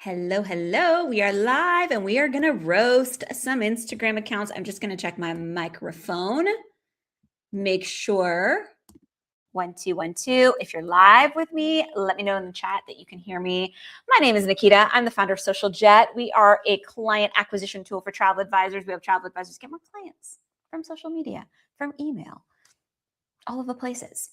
Hello, hello. We are live and we are going to roast some Instagram accounts. I'm just going to check my microphone. Make sure 1 2 1 2. If you're live with me, let me know in the chat that you can hear me. My name is Nikita. I'm the founder of Social Jet. We are a client acquisition tool for travel advisors. We have travel advisors get more clients from social media, from email, all of the places.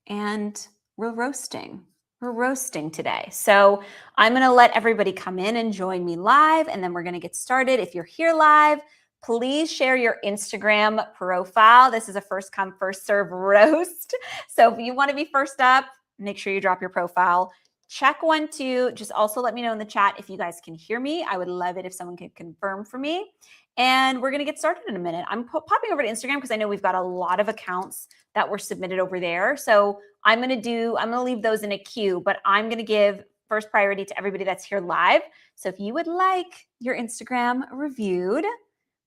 And we're roasting. We're roasting today. So I'm going to let everybody come in and join me live, and then we're going to get started. If you're here live, please share your Instagram profile. This is a first come, first serve roast. So if you want to be first up, make sure you drop your profile. Check 1 2. Just also let me know in the chat if you guys can hear me. I would love it if someone could confirm for me. And we're going to get started in a minute. I'm popping over to Instagram because I know we've got a lot of accounts that were submitted over there. So I'm going to leave those in a queue, but I'm going to give first priority to everybody that's here live. So if you would like your Instagram reviewed,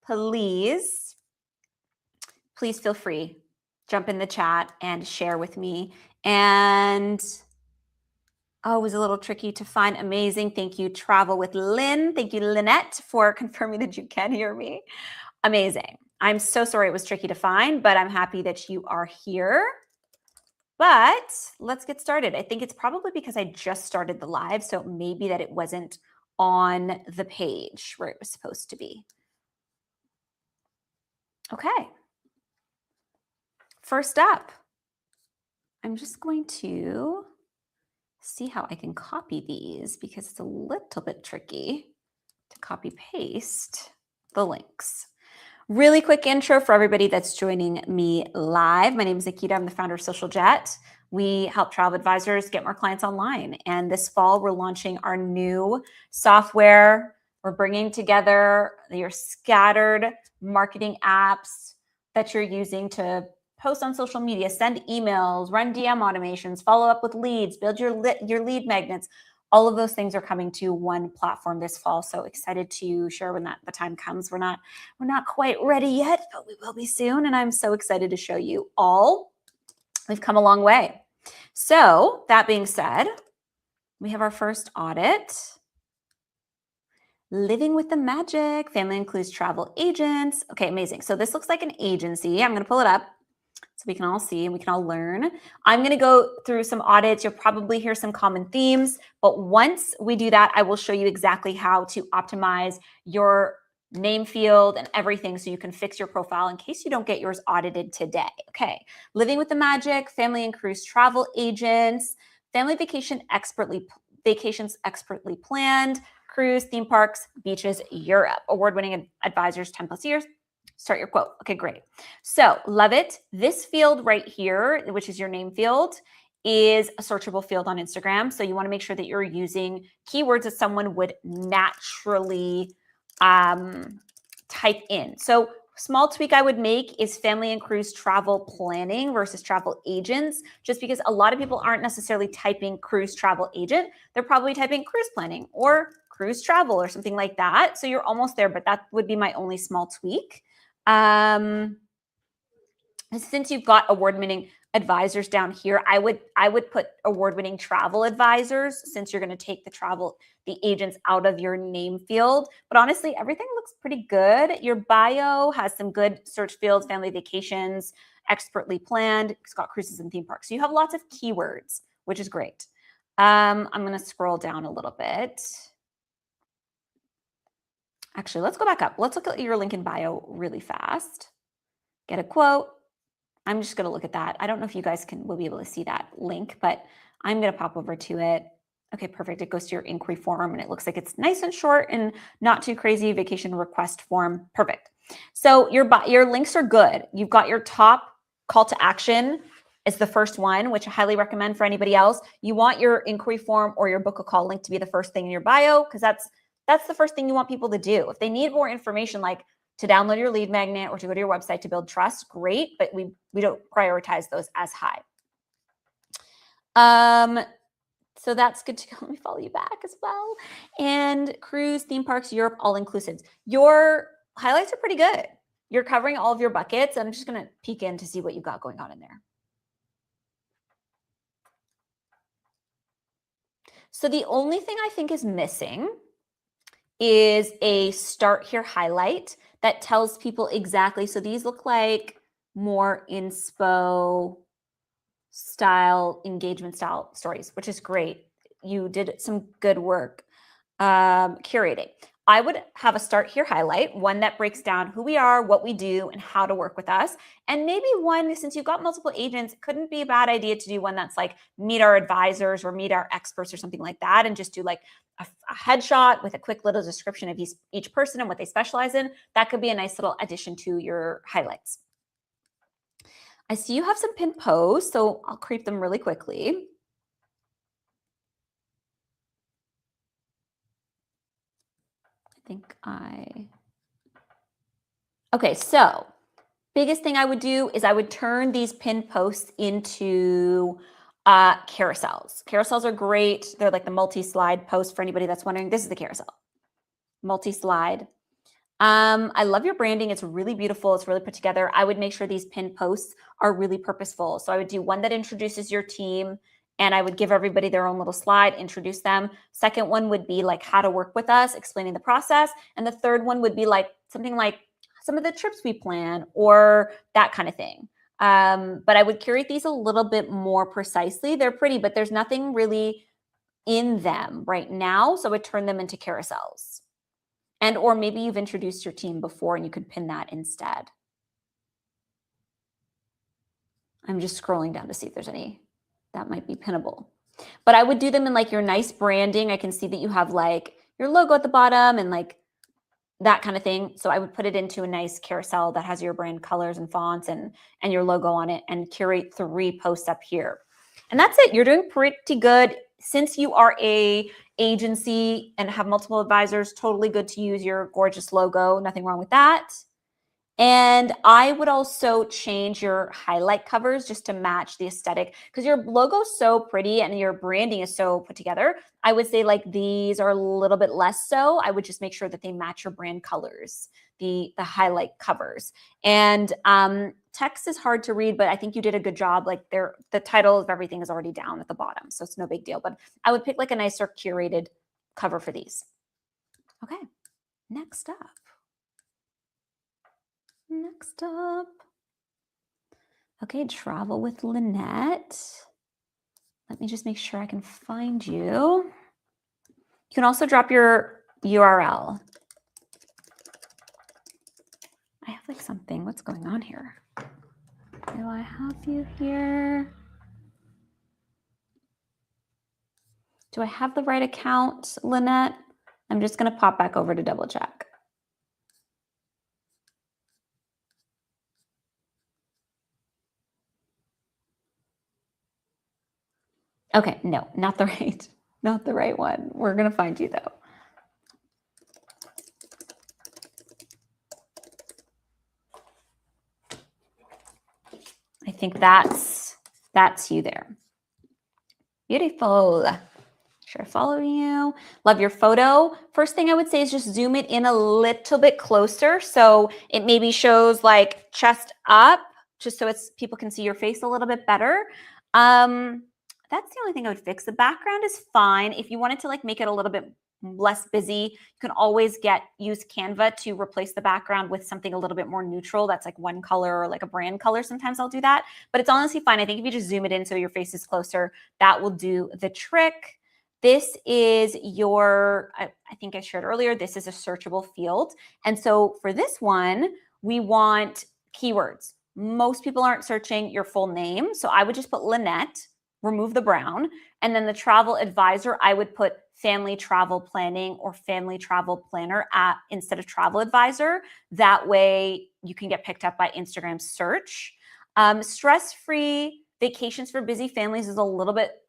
please feel free. Jump in the chat and share with me. And it was a little tricky to find. Amazing. Thank you, Travel with Lynn. Thank you, Lynette, for confirming that you can hear me. Amazing. I'm so sorry it was tricky to find, but I'm happy that you are here. But let's get started. I think it's probably because I just started the live, so maybe that it wasn't on the page where it was supposed to be. Okay. First up, I'm just going to see how I can copy these because it's a little bit tricky to copy paste the links. Really quick intro for everybody that's joining me live. My name is Nikita. I'm the founder of Social Jet. We help travel advisors get more clients online. And this fall, we're launching our new software. We're bringing together your scattered marketing apps that you're using to post on social media, send emails, run DM automations, follow up with leads, build your lead magnets. All of those things are coming to one platform this fall. So excited to share when the time comes. We're not quite ready yet, but we will be soon. And I'm so excited to show you all. We've come a long way. So that being said, we have our first audit. Living with the magic. Family includes travel agents. Okay, amazing. So this looks like an agency. I'm going to pull it up so we can all see and we can all learn. I'm going to go through some audits. You'll probably hear some common themes, but once we do that, I will show you exactly how to optimize your name field and everything so you can fix your profile in case you don't get yours audited today. Okay, Living with the Magic, Family and Cruise Travel Agents, Family Vacations expertly planned, cruise, theme parks, beaches, Europe. Award-winning advisors, 10 plus years. Start your quote. Okay, great. So love it. This field right here, which is your name field, is a searchable field on Instagram. So you want to make sure that you're using keywords that someone would naturally type in. So small tweak I would make is family and cruise travel planning versus travel agents, just because a lot of people aren't necessarily typing cruise travel agent. They're probably typing cruise planning or cruise travel or something like that. So you're almost there, but that would be my only small tweak. Since you've got award-winning advisors down here, I would put award-winning travel advisors since you're going to take the agents out of your name field. But honestly, everything looks pretty good. Your bio has some good search fields, family vacations, expertly planned. It's got cruises and theme parks. So you have lots of keywords, which is great. I'm going to scroll down a little bit. Actually, let's go back up. Let's look at your link in bio really fast. Get a quote. I'm just going to look at that. I don't know if you guys will be able to see that link, but I'm going to pop over to it. Okay, perfect. It goes to your inquiry form and it looks like it's nice and short and not too crazy. Vacation request form. Perfect. So your links are good. You've got your top call to action is the first one, which I highly recommend for anybody else. You want your inquiry form or your book a call link to be the first thing in your bio because that's the first thing you want people to do. If they need more information, like to download your lead magnet or to go to your website to build trust, great, but we don't prioritize those as high. So that's good to go. Let me follow you back as well. And cruise, theme parks, Europe, all inclusive. Your highlights are pretty good. You're covering all of your buckets. I'm just going to peek in to see what you've got going on in there. So the only thing I think is missing is a start here highlight that tells people exactly. So these look like more inspo style, engagement style stories, which is great. You did some good work curating. I would have a start here highlight, one that breaks down who we are, what we do, and how to work with us. And maybe one, since you've got multiple agents, it couldn't be a bad idea to do one that's like meet our advisors or meet our experts or something like that, and just do like a headshot with a quick little description of each person and what they specialize in. That could be a nice little addition to your highlights. I see you have some pinned posts, so I'll creep them really quickly. Okay, so biggest thing I would do is I would turn these pinned posts into carousels. Carousels are great. They're like the multi-slide post for anybody that's wondering. This is the carousel, multi-slide. I love your branding. It's really beautiful. It's really put together. I would make sure these pinned posts are really purposeful. So I would do one that introduces your team, and I would give everybody their own little slide, introduce them. Second one would be like how to work with us, explaining the process. And the third one would be like something like some of the trips we plan or that kind of thing. But I would curate these a little bit more precisely. They're pretty, but there's nothing really in them right now. So I would turn them into carousels. And or maybe you've introduced your team before and you could pin that instead. I'm just scrolling down to see if there's any that might be pinnable. But I would do them in like your nice branding. I can see that you have like your logo at the bottom and like that kind of thing. So I would put it into a nice carousel that has your brand colors and fonts and your logo on it, and curate 3 posts up here. And that's it. You're doing pretty good. Since you are a agency and have multiple advisors, totally good to use your gorgeous logo. Nothing wrong with that. And I would also change your highlight covers just to match the aesthetic, because your logo is so pretty and your branding is so put together. I would say like these are a little bit less so. I would just make sure that they match your brand colors, the highlight covers. And text is hard to read, but I think you did a good job. Like the title of everything is already down at the bottom, so it's no big deal. But I would pick like a nicer curated cover for these. Okay, next up. Okay, travel with Lynette. Let me just make sure I can find you. You can also drop your URL. I have like something. What's going on here? Do I have you here? Do I have the right account, Lynette? I'm just going to pop back over to double check. Okay, no, not the right one. We're going to find you though. I think that's you there. Beautiful. Sure, follow you. Love your photo. First thing I would say is just zoom it in a little bit closer, so it maybe shows like chest up, just so people can see your face a little bit better. That's the only thing I would fix. The background is fine. If you wanted to like make it a little bit less busy, you can always use Canva to replace the background with something a little bit more neutral. That's like one color or like a brand color. Sometimes I'll do that, but it's honestly fine. I think if you just zoom it in so your face is closer, that will do the trick. This is I think I shared earlier, this is a searchable field. And so for this one, we want keywords. Most people aren't searching your full name. So I would just put Lynette, remove the brown. And then the travel advisor, I would put family travel planning or family travel planner instead of travel advisor. That way you can get picked up by Instagram search. Stress-free vacations for busy families is a little bit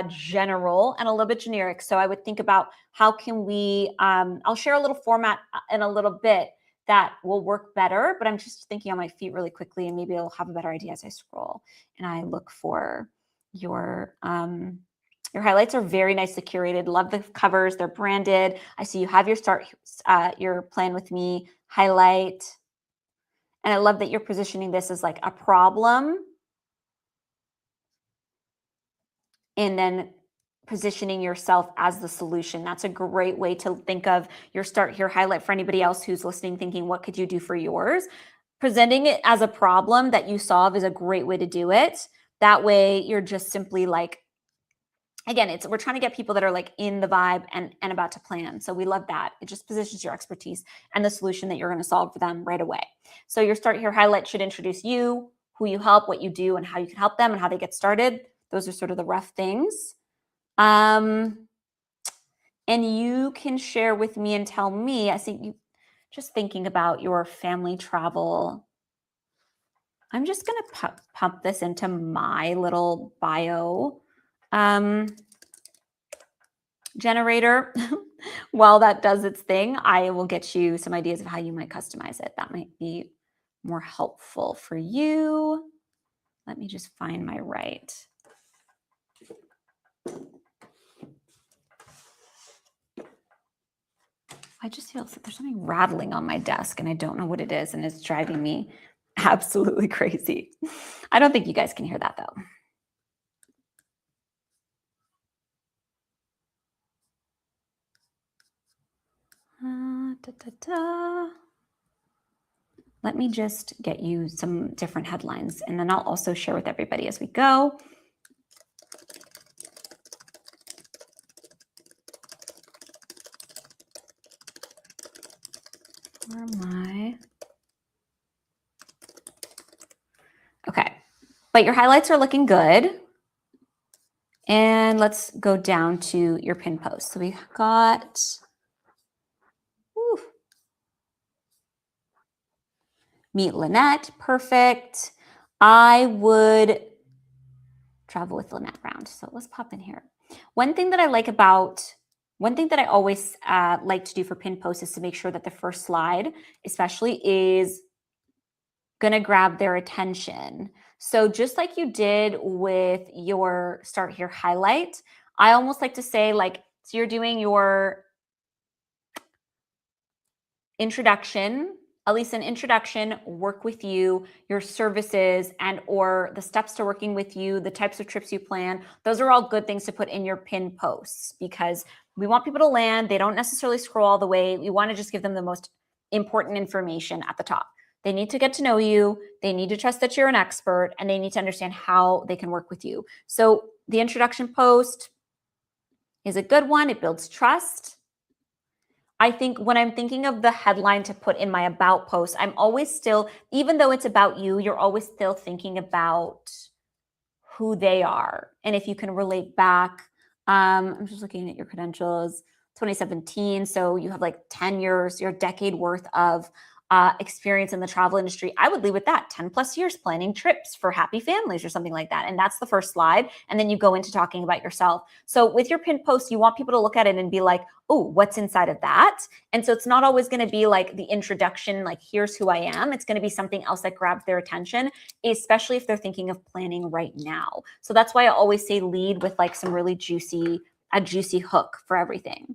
general and a little bit generic. So I would think about how can we, I'll share a little format in a little bit that will work better, but I'm just thinking on my feet really quickly, and maybe I'll have a better idea as I scroll and I look for your highlights. Are very nicely curated. Love the covers. They're branded. I see you have your plan with me highlight. And I love that you're positioning this as like a problem and then positioning yourself as the solution. That's a great way to think of your start here highlight for anybody else who's listening, thinking, what could you do for yours? Presenting it as a problem that you solve is a great way to do it. That way you're just simply like, again, we're trying to get people that are like in the vibe and about to plan. So we love that. It just positions your expertise and the solution that you're going to solve for them right away. So your start here highlight should introduce you, who you help, what you do, and how you can help them and how they get started. Those are sort of the rough things. And you can share with me and tell me, I think you just thinking about your family travel. I'm just going to pump this into my little bio generator. While that does its thing, I will get you some ideas of how you might customize it. That might be more helpful for you. Let me just find my right. I just feel there's something rattling on my desk and I don't know what it is, and it's driving me absolutely crazy. I don't think you guys can hear that though. Let me just get you some different headlines, and then I'll also share with everybody as we go. Where am I? Okay, but your highlights are looking good. And let's go down to your pin post. So we got, meet Lynette, perfect. I would travel with Lynette round. So let's pop in here. One thing that I always like to do for pin posts is to make sure that the first slide, especially, is going to grab their attention. So just like you did with your start here highlight, I almost like to say, like, so you're doing your introduction, at least an introduction, work with you, your services, and or the steps to working with you, the types of trips you plan. Those are all good things to put in your pin posts because we want people to land. They don't necessarily scroll all the way. We want to just give them the most important information at the top. They need to get to know you. They need to trust that you're an expert, and they need to understand how they can work with you. So the introduction post is a good one. It builds trust. I think when I'm thinking of the headline to put in my about post, I'm always still, even though it's about you, you're always still thinking about who they are. And if you can relate back, I'm just looking at your credentials, 2017. So you have like 10 years, your decade worth of experience in the travel industry. I would leave with that 10 plus years planning trips for happy families or something like that. And that's the first slide. And then you go into talking about yourself. So with your pin post, you want people to look at it and be like, oh, what's inside of that? And so it's not always going to be like the introduction, like here's who I am. It's going to be something else that grabs their attention, especially if they're thinking of planning right now. So that's why I always say lead with like some really a juicy hook for everything.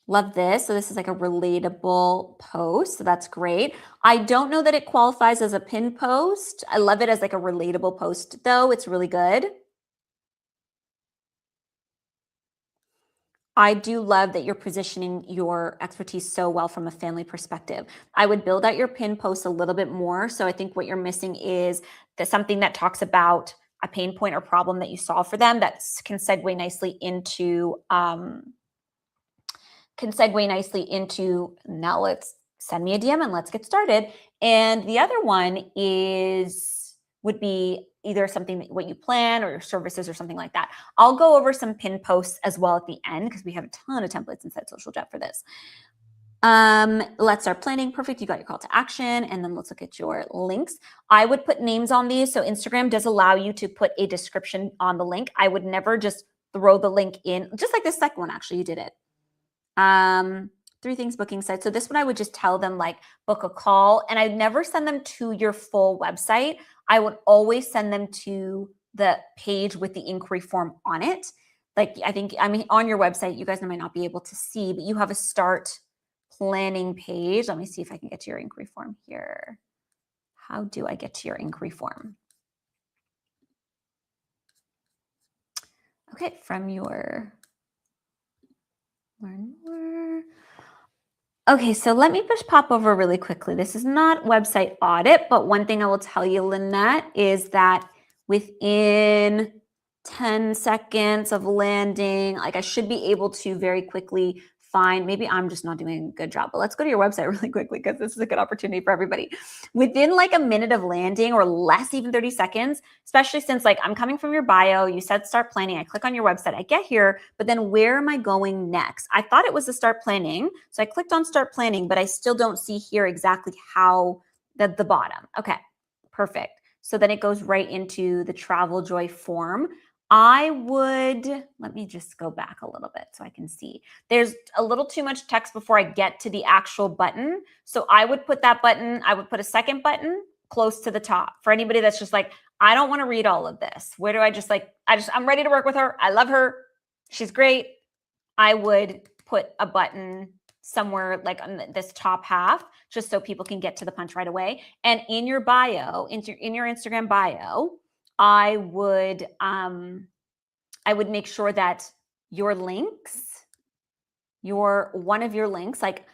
Love this. So this is like a relatable post. So that's great. I don't know that it qualifies as a pin post. I love it as like a relatable post though. It's really good. I do love that you're positioning your expertise so well from a family perspective. I would build out your pin post a little bit more. So I think what you're missing is something that talks about a pain point or problem that you solve for them that can segue nicely into now let's send me a DM and let's get started. And the other one would be either something what you plan or your services or something like that. I'll go over some pin posts as well at the end because we have a ton of templates inside Social Jet for this. Let's start planning. Perfect. You got your call to action. And then let's look at your links. I would put names on these. So Instagram does allow you to put a description on the link. I would never just throw the link in, just like this second one, actually, you did it. 3 things booking site. So this one, I would just tell them like book a call, and I'd never send them to your full website. I would always send them to the page with the inquiry form on it. Like on your website, you guys might not be able to see, but you have a start planning page. Let me see if I can get to your inquiry form here. How do I get to your inquiry form? Okay, from your learn more. Okay, so let me just pop over really quickly. This is not website audit, but one thing I will tell you, Lynette, is that within 10 seconds of landing, like I should be able to very quickly find, maybe I'm just not doing a good job, but let's go to your website really quickly because this is a good opportunity for everybody. Within like a minute of landing or less, even 30 seconds, especially since like I'm coming from your bio, you said start planning, I click on your website, I get here, but then where am I going next? I thought it was the start planning. So I clicked on start planning, but I still don't see here exactly how the bottom. Okay, perfect. So then it goes right into the Travel Joy form. I would, let me just go back a little bit so I can see. There's a little too much text before I get to the actual button. So I would put that button, I would put a second button close to the top for anybody that's just like, I don't want to read all of this. Where do I just like, I'm ready to work with her. I love her. She's great. I would put a button somewhere like on this top half, just so people can get to the punch right away. And in your bio, in your Instagram bio, I would make sure that your links, one of your links, like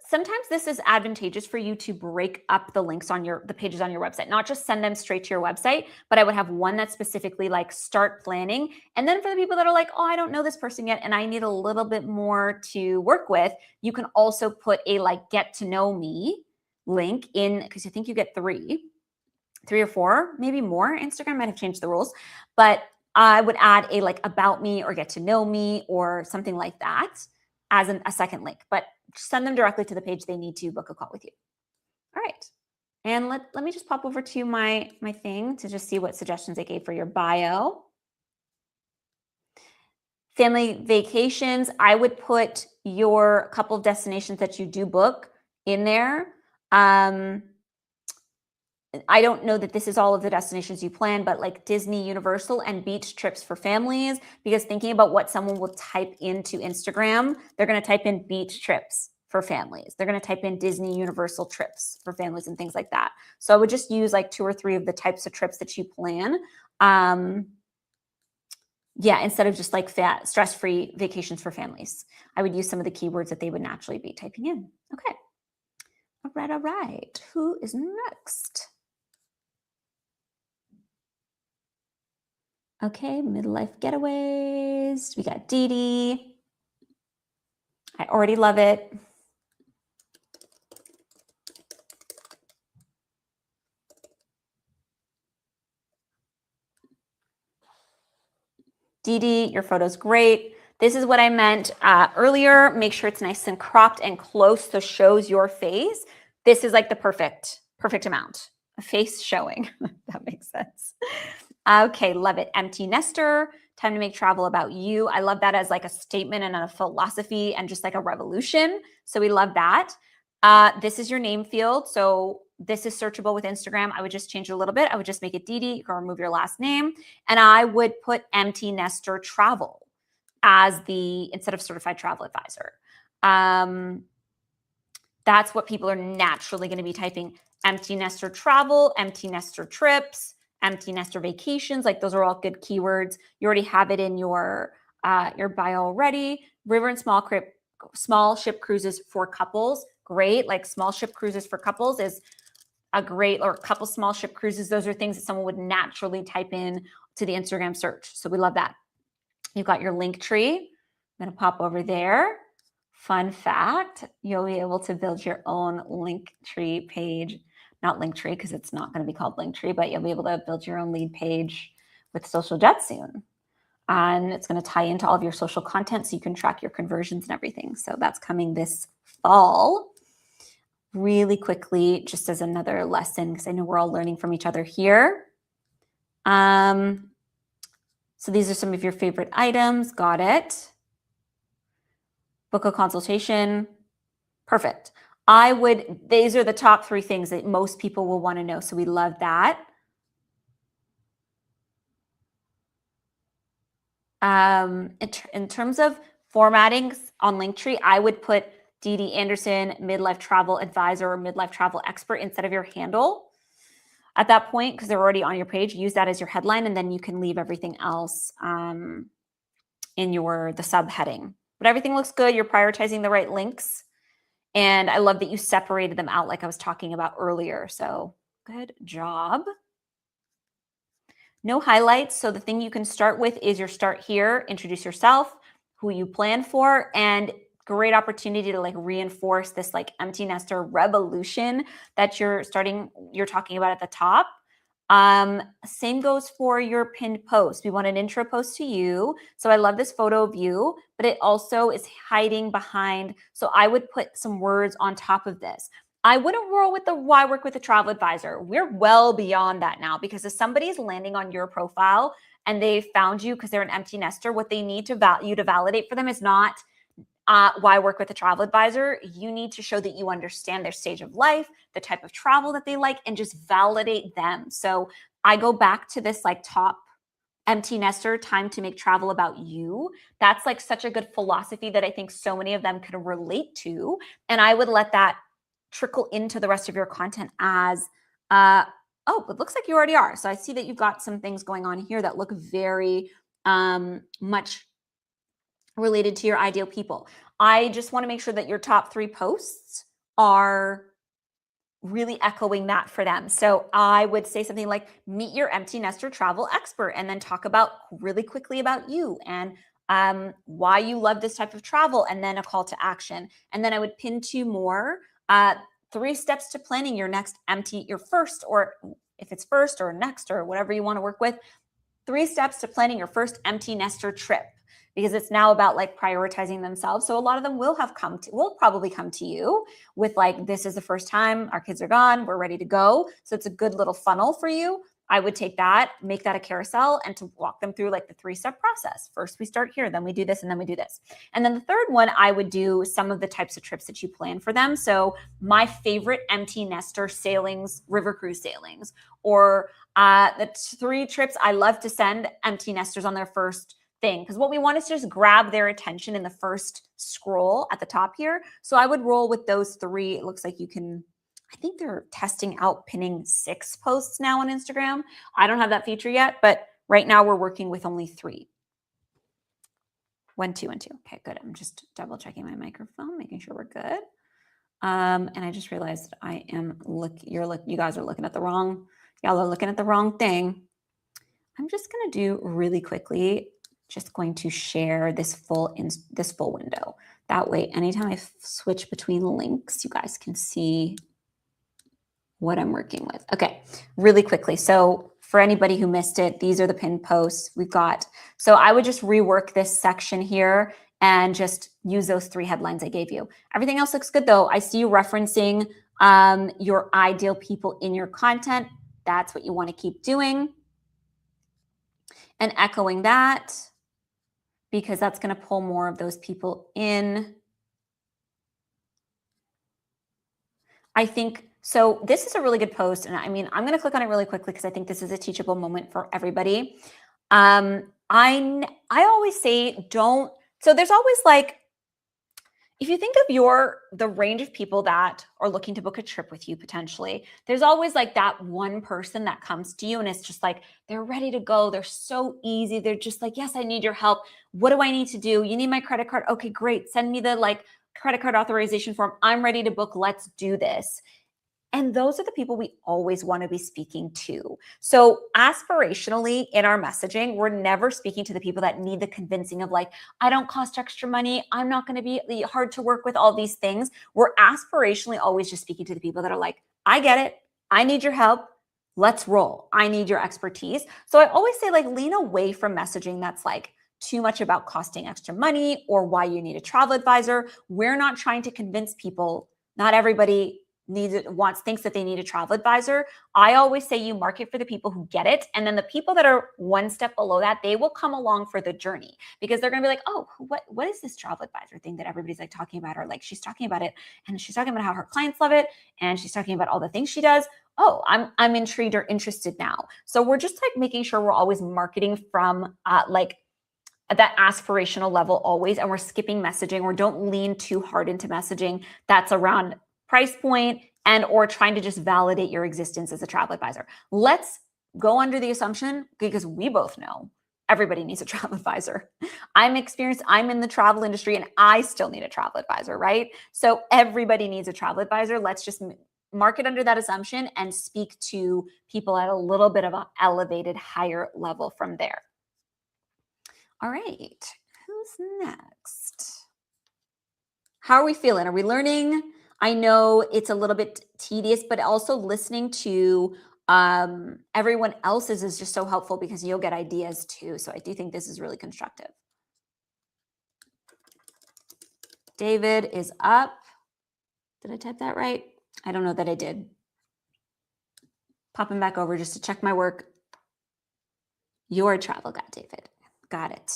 sometimes this is advantageous for you to break up the links on the pages on your website, not just send them straight to your website, but I would have one that's specifically like start planning. And then for the people that are like, oh, I don't know this person yet, and I need a little bit more to work with, you can also put a like get to know me link in, because I think you get three or four, maybe more. Instagram might have changed the rules, but I would add a like about me or get to know me or something like that as a second link, but send them directly to the page they need to book a call with you. All right. And let me just pop over to my thing to just see what suggestions I gave for your bio. Family vacations, I would put your couple of destinations that you do book in there. I don't know that this is all of the destinations you plan, but like Disney, Universal, and beach trips for families, because thinking about what someone will type into Instagram, they're going to type in beach trips for families. They're going to type in Disney, Universal trips for families and things like that. So I would just use like 2 or 3 of the types of trips that you plan. Yeah, instead of just like stress-free vacations for families, I would use some of the keywords that they would naturally be typing in. Okay. All right. Who is next? Okay, midlife getaways. We got Dee Dee. I already love it. Dee Dee, your photo's great. This is what I meant earlier. Make sure it's nice and cropped and close so shows your face. This is like the perfect amount of face showing. That makes sense. Okay, love it. Empty nester, time to make travel about you. I love that as like a statement and a philosophy and just like a revolution. So we love that. This is your name field. So this is searchable with Instagram. I would just change it a little bit. I would just make it Dee Dee. You can remove your last name. And I would put empty nester travel as instead of certified travel advisor. That's what people are naturally going to be typing. Empty nester travel, empty nester trips, empty nester vacations. Like those are all good keywords. You already have it in your bio already. River and small ship cruises for couples. Great. Like small ship cruises for couples is a great, or a couple small ship cruises. Those are things that someone would naturally type in to the Instagram search. So we love that. You've got your link tree. I'm going to pop over there. Fun fact, you'll be able to build your own Linktree page. Not Linktree, because it's not going to be called Linktree, but you'll be able to build your own lead page with Social Jet soon. And it's going to tie into all of your social content so you can track your conversions and everything. So that's coming this fall. Really quickly, just as another lesson, because I know we're all learning from each other here. So these are some of your favorite items. Got it. Book a consultation. Perfect. These are the top 3 things that most people will want to know. So we love that. In terms of formatting on Linktree, I would put Dee Dee Anderson, midlife travel advisor or midlife travel expert instead of your handle. at that point, because they're already on your page, use that as your headline, and then you can leave everything else in the subheading. But everything looks good. You're prioritizing the right links. And I love that you separated them out like I was talking about earlier. So good job. No highlights. So the thing you can start with is your start here, introduce yourself, who you plan for, and great opportunity to like reinforce this like empty nester revolution that you're talking about at the top. Same goes for your pinned post. We want an intro post to you. So I love this photo of you, but it also is hiding behind. So I would put some words on top of this. I wouldn't roll with the why work with a travel advisor. We're well beyond that now, because if somebody's landing on your profile and they found you because they're an empty nester, what they need to validate for them is not why work with a travel advisor. You need to show that you understand their stage of life, the type of travel that they like, and just validate them. So I go back to this like top empty nester, time to make travel about you. That's like such a good philosophy that I think so many of them can relate to. And I would let that trickle into the rest of your content as, oh, it looks like you already are. So I see that you've got some things going on here that look very much related to your ideal people. I just want to make sure that your top 3 posts are really echoing that for them. So I would say something like, meet your empty nester travel expert, and then talk about really quickly about you and why you love this type of travel, and then a call to action. And then I would pin 2 more, 3 steps to planning your first, or if it's first or next or whatever you want to work with, 3 steps to planning your first empty nester trip, because it's now about like prioritizing themselves. So a lot of them will probably come to you with like, this is the first time our kids are gone, we're ready to go. So it's a good little funnel for you. I would take that, make that a carousel, and to walk them through like the 3-step process. First, we start here, then we do this, and then we do this. And then the third one, I would do some of the types of trips that you plan for them. So my favorite empty nester sailings, river cruise sailings, or the 3 trips I love to send empty nesters on their first thing, because what we want is to just grab their attention in the first scroll at the top here. So I would roll with those 3. It looks like you can, I think they're testing out pinning 6 posts now on Instagram. I don't have that feature yet, but right now we're working with only 3. 1, 2, 1, 2. Okay, good. I'm just double checking my microphone, making sure we're good. And I just realized you guys are looking at the wrong, y'all are looking at the wrong thing. I'm just going to do really quickly, just going to share this full window. That way, anytime I switch between links, you guys can see what I'm working with. Okay, really quickly. So for anybody who missed it, these are the pinned posts we've got. So I would just rework this section here and just use those 3 headlines I gave you. Everything else looks good though. I see you referencing your ideal people in your content. That's what you want to keep doing. And echoing that, because that's going to pull more of those people in. I think, so this is a really good post. And I mean, I'm going to click on it really quickly because I think this is a teachable moment for everybody. I always say so there's always like, if you think of the range of people that are looking to book a trip with you potentially, there's always like that one person that comes to you and it's just like, they're ready to go. They're so easy. They're just like, yes, I need your help. What do I need to do? You need my credit card. Okay, great. Send me the like credit card authorization form. I'm ready to book. Let's do this. And those are the people we always want to be speaking to. So aspirationally in our messaging, we're never speaking to the people that need the convincing of like, I don't cost extra money. I'm not going to be hard to work with, all these things. We're aspirationally always just speaking to the people that are like, I get it. I need your help. Let's roll. I need your expertise. So I always say like, lean away from messaging that's like too much about costing extra money or why you need a travel advisor. We're not trying to convince people. Not everybody thinks that they need a travel advisor. I always say you market for the people who get it. And then the people that are one step below that, they will come along for the journey because they're going to be like, oh, what is this travel advisor thing that everybody's like talking about? Or like, she's talking about it and she's talking about how her clients love it. And she's talking about all the things she does. Oh, I'm intrigued or interested now. So we're just like making sure we're always marketing from like that aspirational level always. And we're skipping messaging or don't lean too hard into messaging that's around price point, and or trying to just validate your existence as a travel advisor. Let's go under the assumption, because we both know everybody needs a travel advisor. I'm experienced, I'm in the travel industry, and I still need a travel advisor, right? So everybody needs a travel advisor. Let's just mark it under that assumption and speak to people at a little bit of an elevated, higher level from there. All right, who's next? How are we feeling? Are we learning? I know it's a little bit tedious, but also listening to everyone else's is just so helpful because you'll get ideas too. So I do think this is really constructive. David is up. Did I type that right? I don't know that I did. Popping back over just to check my work. You're a travel guy, David. Got it.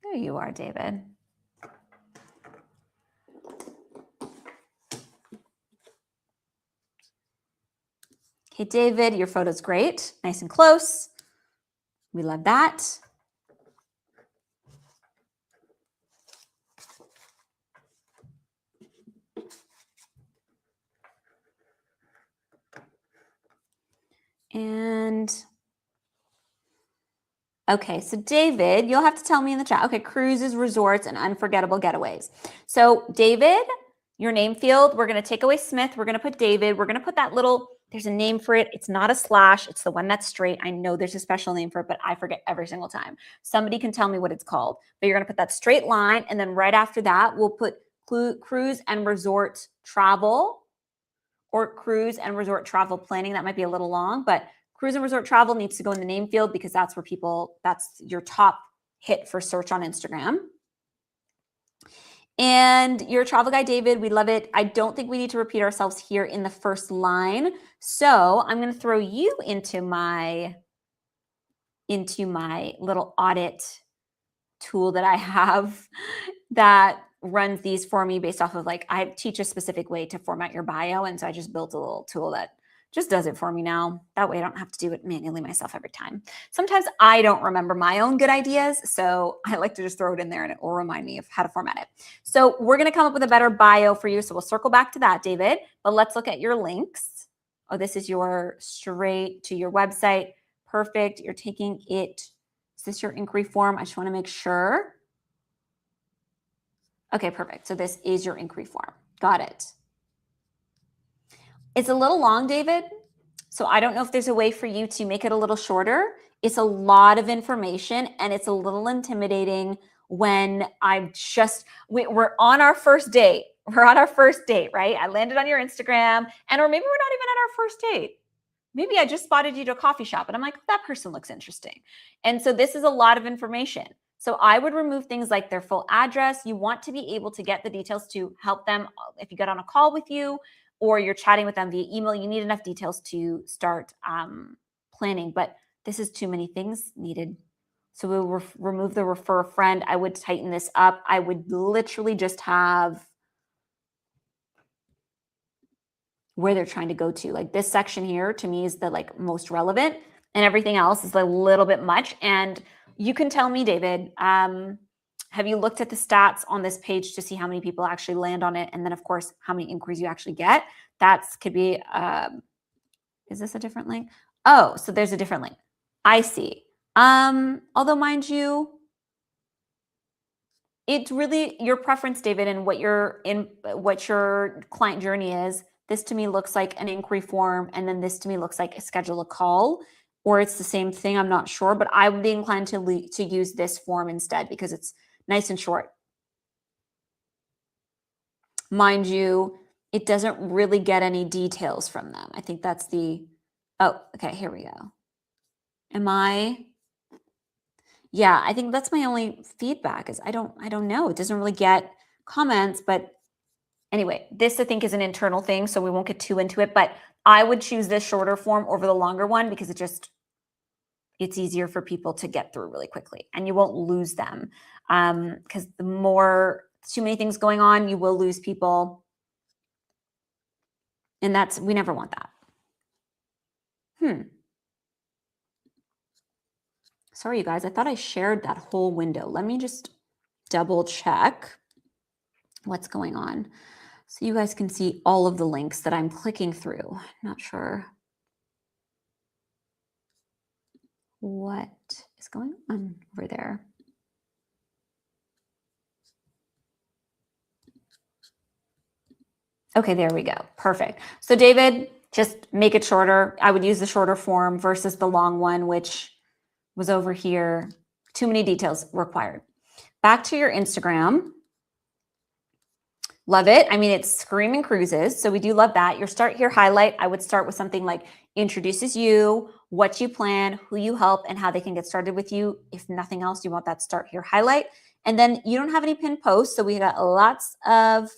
There you are, David. Okay, David, your photo's great. Nice and close. We love that. And okay, so David, you'll have to tell me in the chat. Okay, cruises, resorts, and unforgettable getaways. So David, your name field, we're going to take away Smith. We're going to put David. We're going to put that little, there's a name for it. It's not a slash. It's the one that's straight. I know there's a special name for it, but I forget every single time. Somebody can tell me what it's called. But you're going to put that straight line. And then right after that, we'll put cruise and resort travel, or cruise and resort travel planning. That might be a little long, but cruise and resort travel needs to go in the name field because that's where people, that's your top hit for search on Instagram. And you're a travel guy, David. We love it. I don't think we need to repeat ourselves here in the first line. So I'm going to throw you into my little audit tool that I have that runs these for me based off of, like, I teach a specific way to format your bio. And so I just built a little tool that just does it for me now. That way I don't have to do it manually myself every time. Sometimes I don't remember my own good ideas, so I like to just throw it in there and it will remind me of how to format it. So we're going to come up with a better bio for you. So we'll circle back to that, David, but let's look at your links. Oh, this is your straight to your website. Perfect. You're taking it. Is this your inquiry form? I just want to make sure. Okay, perfect. So this is your inquiry form. Got it. It's a little long, David. So I don't know if there's a way for you to make it a little shorter. It's a lot of information and it's a little intimidating when we're on our first date. We're on our first date, right? I landed on your Instagram, or maybe we're not even at our first date. Maybe I just spotted you to a coffee shop and I'm like, that person looks interesting. And so this is a lot of information. So I would remove things like their full address. You want to be able to get the details to help them if you get on a call with you or you're chatting with them via email. You need enough details to start planning, but this is too many things needed. So we'll remove the refer a friend. I would tighten this up. I would literally just have where they're trying to go to. Like this section here to me is the most relevant, and everything else is a little bit much. And you can tell me, David, have you looked at the stats on this page to see how many people actually land on it? And then of course, how many inquiries you actually get? Could be, is this a different link? Oh, so there's a different link. I see. Although mind you, it's really your preference, David, and what your client journey is. This to me looks like an inquiry form, and then this to me looks like a schedule a call, or it's the same thing. I'm not sure, but I would be inclined to use this form instead because it's nice and short. Mind you, it doesn't really get any details from them. I think that's oh, okay, here we go. Yeah, I think that's my only feedback is I don't know. It doesn't really get comments, but anyway, this I think is an internal thing, so we won't get too into it, but I would choose this shorter form over the longer one because it's easier for people to get through really quickly and you won't lose them. Because too many things going on, you will lose people. And we never want that. Sorry, you guys, I thought I shared that whole window. Let me just double check what's going on so you guys can see all of the links that I'm clicking through. Not sure what is going on over there. Okay, there we go. Perfect. So David, just make it shorter. I would use the shorter form versus the long one, which was over here. Too many details required. Back to your Instagram. Love it. I mean, it's screaming cruises. So we do love that. Your start here highlight, I would start with something like introduces you, what you plan, who you help, and how they can get started with you. If nothing else, you want that start here highlight. And then you don't have any pinned posts. So we got lots of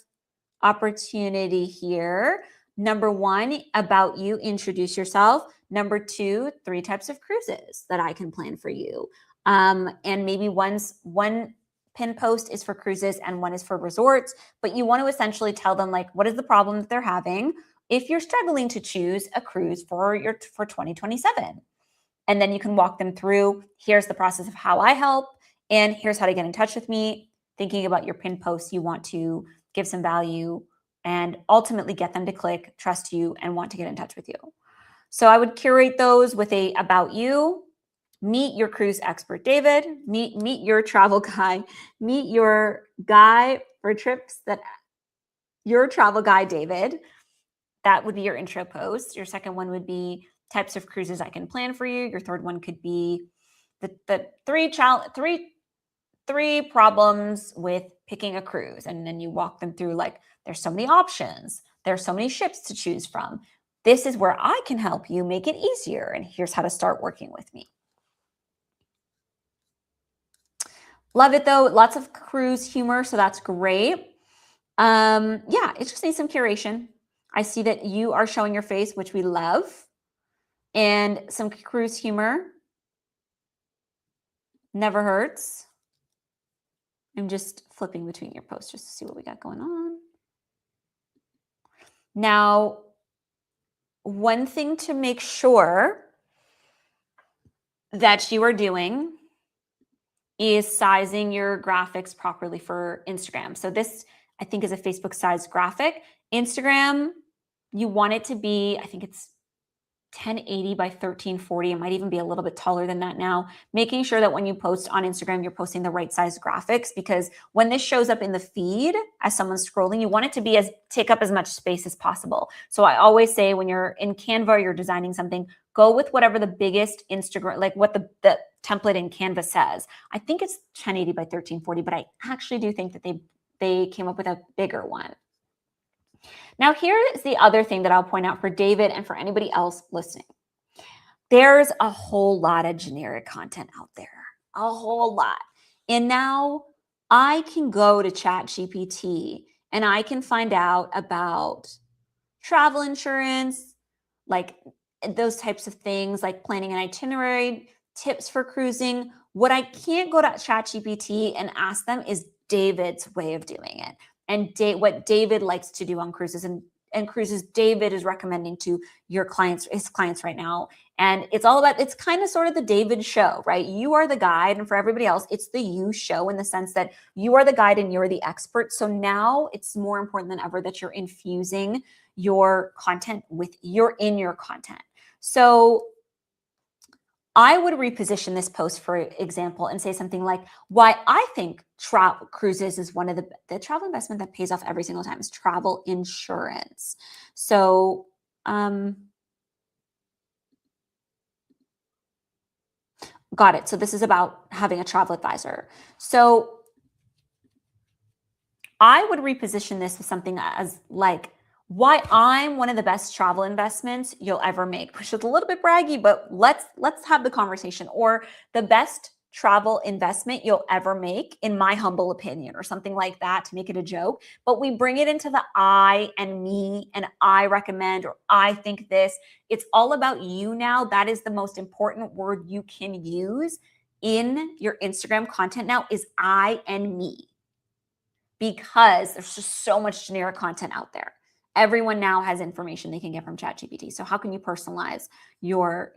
opportunity here. Number one, about you, introduce yourself. Number two, 3 types of cruises that I can plan for you. And maybe one pin post is for cruises and one is for resorts, but you want to essentially tell them like, what is the problem that they're having if you're struggling to choose a cruise for 2027. And then you can walk them through, here's the process of how I help, and here's how to get in touch with me. Thinking about your pin posts, you want to give some value and ultimately get them to click, trust you, and want to get in touch with you. So I would curate those with a about you, meet your cruise expert, David, meet your travel guy, meet your guy for trips that your travel guy, David. That would be your intro post. Your second one would be types of cruises I can plan for you. Your third one could be the three problems with picking a cruise. And then you walk them through like, there's so many options. There's so many ships to choose from. This is where I can help you make it easier. And here's how to start working with me. Love it though. Lots of cruise humor. So that's great. Yeah, it just needs some curation. I see that you are showing your face, which we love. And some cruise humor. Never hurts. I'm just flipping between your posts just to see what we got going on. Now, one thing to make sure that you are doing is sizing your graphics properly for Instagram. So this, I think, is a Facebook size graphic. Instagram, you want it to be, I think it's 1080 by 1340. It might even be a little bit taller than that now. Making sure that when you post on Instagram, you're posting the right size graphics, because when this shows up in the feed as someone's scrolling, you want it to take up as much space as possible. So I always say when you're in Canva or you're designing something, go with whatever the biggest Instagram, like what the template in Canva says. I think it's 1080 by 1340, but I actually do think that they came up with a bigger one. Now, here is the other thing that I'll point out for David and for anybody else listening. There's a whole lot of generic content out there, a whole lot. And now I can go to ChatGPT and I can find out about travel insurance, like those types of things, like planning an itinerary, tips for cruising. What I can't go to ChatGPT and ask them is David's way of doing it. And what David likes to do on cruises and cruises David is recommending to his clients right now. And it's all about, it's kind of sort of the David show, right? You are the guide, and for everybody else, it's the you show, in the sense that you are the guide and you're the expert. So now it's more important than ever that you're infusing your content in your content. So I would reposition this post, for example, and say something like, why I think cruises is one of the travel investment that pays off every single time is travel insurance. So, got it. So this is about having a travel advisor. So I would reposition this with something as like, why I'm one of the best travel investments you'll ever make, which is a little bit braggy, but let's have the conversation. Or the best travel investment you'll ever make, in my humble opinion, or something like that, to make it a joke. But we bring it into the I and me, and I recommend, or I think this. It's all about you now. That is the most important word you can use in your Instagram content now, is I and me. Because there's just so much generic content out there. Everyone now has information they can get from ChatGPT. So how can you personalize your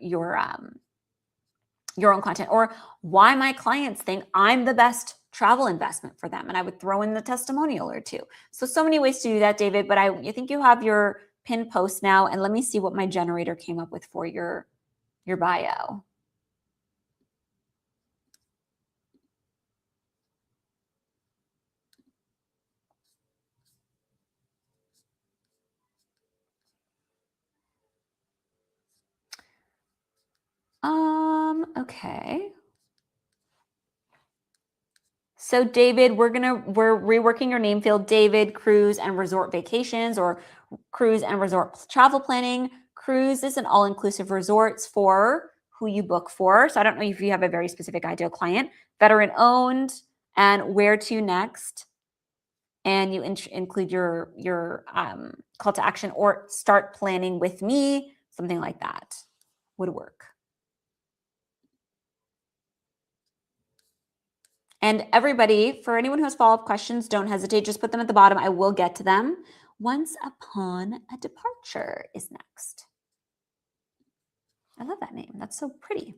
your own content, or why my clients think I'm the best travel investment for them. And I would throw in the testimonial or two. So many ways to do that, David, but I think you have your pinned post now. And let me see what my generator came up with for your bio. Okay. So David, we're reworking your name field, David Cruise and Resort Vacations, or Cruise and Resort Travel Planning. Cruise is an all-inclusive resorts for who you book for. So I don't know if you have a very specific ideal client, veteran owned, and where to next. And you include your call to action, or start planning with me, something like that would work. And everybody, for anyone who has follow-up questions, don't hesitate. Just put them at the bottom. I will get to them. Once Upon a Departure is next. I love that name. That's so pretty.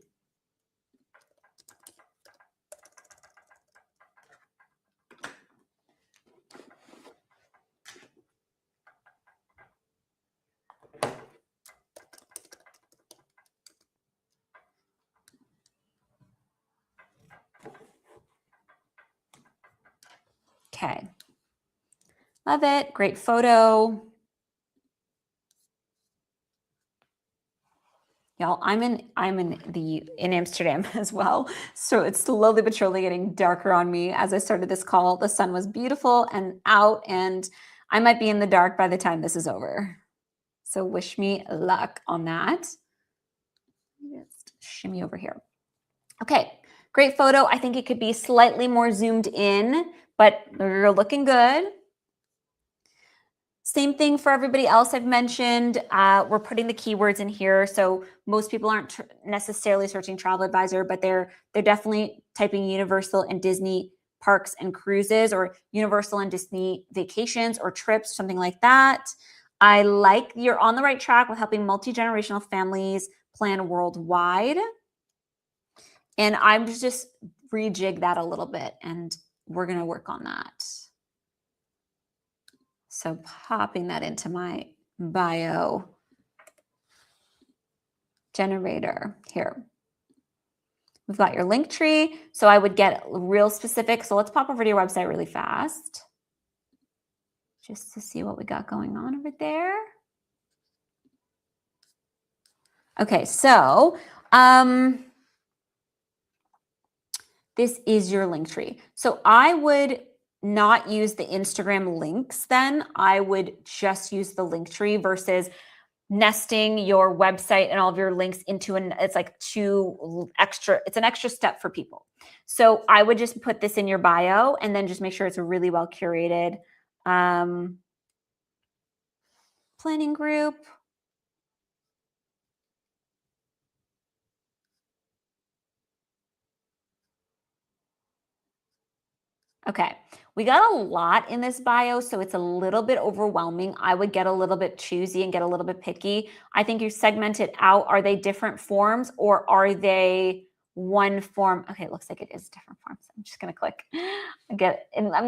Okay. Love it. Great photo. Y'all, I'm in Amsterdam as well. So it's slowly but surely getting darker on me. As I started this call, the sun was beautiful and out, and I might be in the dark by the time this is over. So wish me luck on that. Just shimmy over here. Okay, great photo. I think it could be slightly more zoomed in, but you're looking good. Same thing for everybody else I've mentioned. We're putting the keywords in here. So most people aren't necessarily searching travel advisor, but they're definitely typing Universal and Disney parks and cruises, or Universal and Disney vacations or trips, something like that. I like you're on the right track with helping multi-generational families plan worldwide. And I'm just rejig that a little bit, and we're going to work on that. So popping that into my bio generator here. We've got your link tree. So I would get real specific. So let's pop over to your website really fast, just to see what we got going on over there. Okay, so this is your link tree. So I would not use the Instagram links then. I would just use the link tree versus nesting your website and all of your links into it's like it's an extra step for people. So I would just put this in your bio and then just make sure it's a really well curated planning group. Okay, we got a lot in this bio, so it's a little bit overwhelming. I would get a little bit choosy and get a little bit picky. I think you segment it out. Are they different forms, or are they one form? Okay, it looks like it is different forms. I'm just going to click. I'm going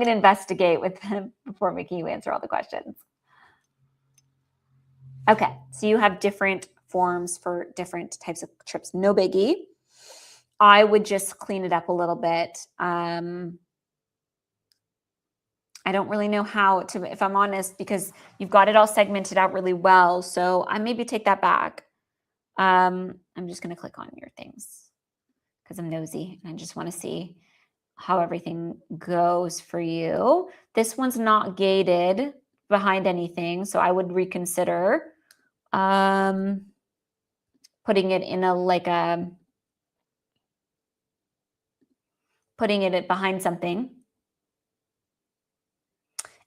to investigate with them before making you answer all the questions. Okay, so you have different forms for different types of trips. No biggie. I would just clean it up a little bit. I don't really know how to, if I'm honest, because you've got it all segmented out really well. So I maybe take that back. I'm just going to click on your things because I'm nosy and I just want to see how everything goes for you. This one's not gated behind anything, so I would reconsider putting it in putting it behind something.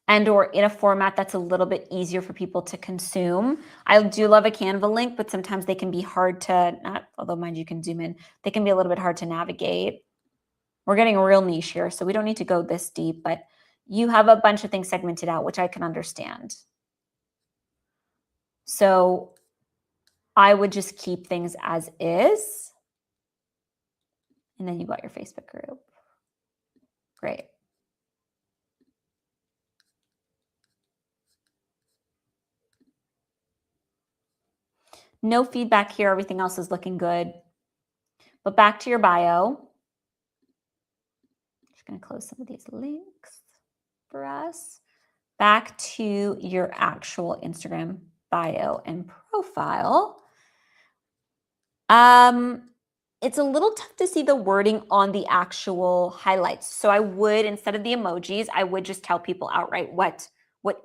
And or in a format that's a little bit easier for people to consume. I do love a Canva link, but sometimes they can be hard to, although mind you can zoom in, they can be a little bit hard to navigate. We're getting a real niche here, so we don't need to go this deep, but you have a bunch of things segmented out, which I can understand. So I would just keep things as is. And then you got your Facebook group. Great. No feedback here. Everything else is looking good. But back to your bio. Just going to close some of these links for us. Back to your actual Instagram bio and profile. It's a little tough to see the wording on the actual highlights. So I would, instead of the emojis, I would just tell people outright what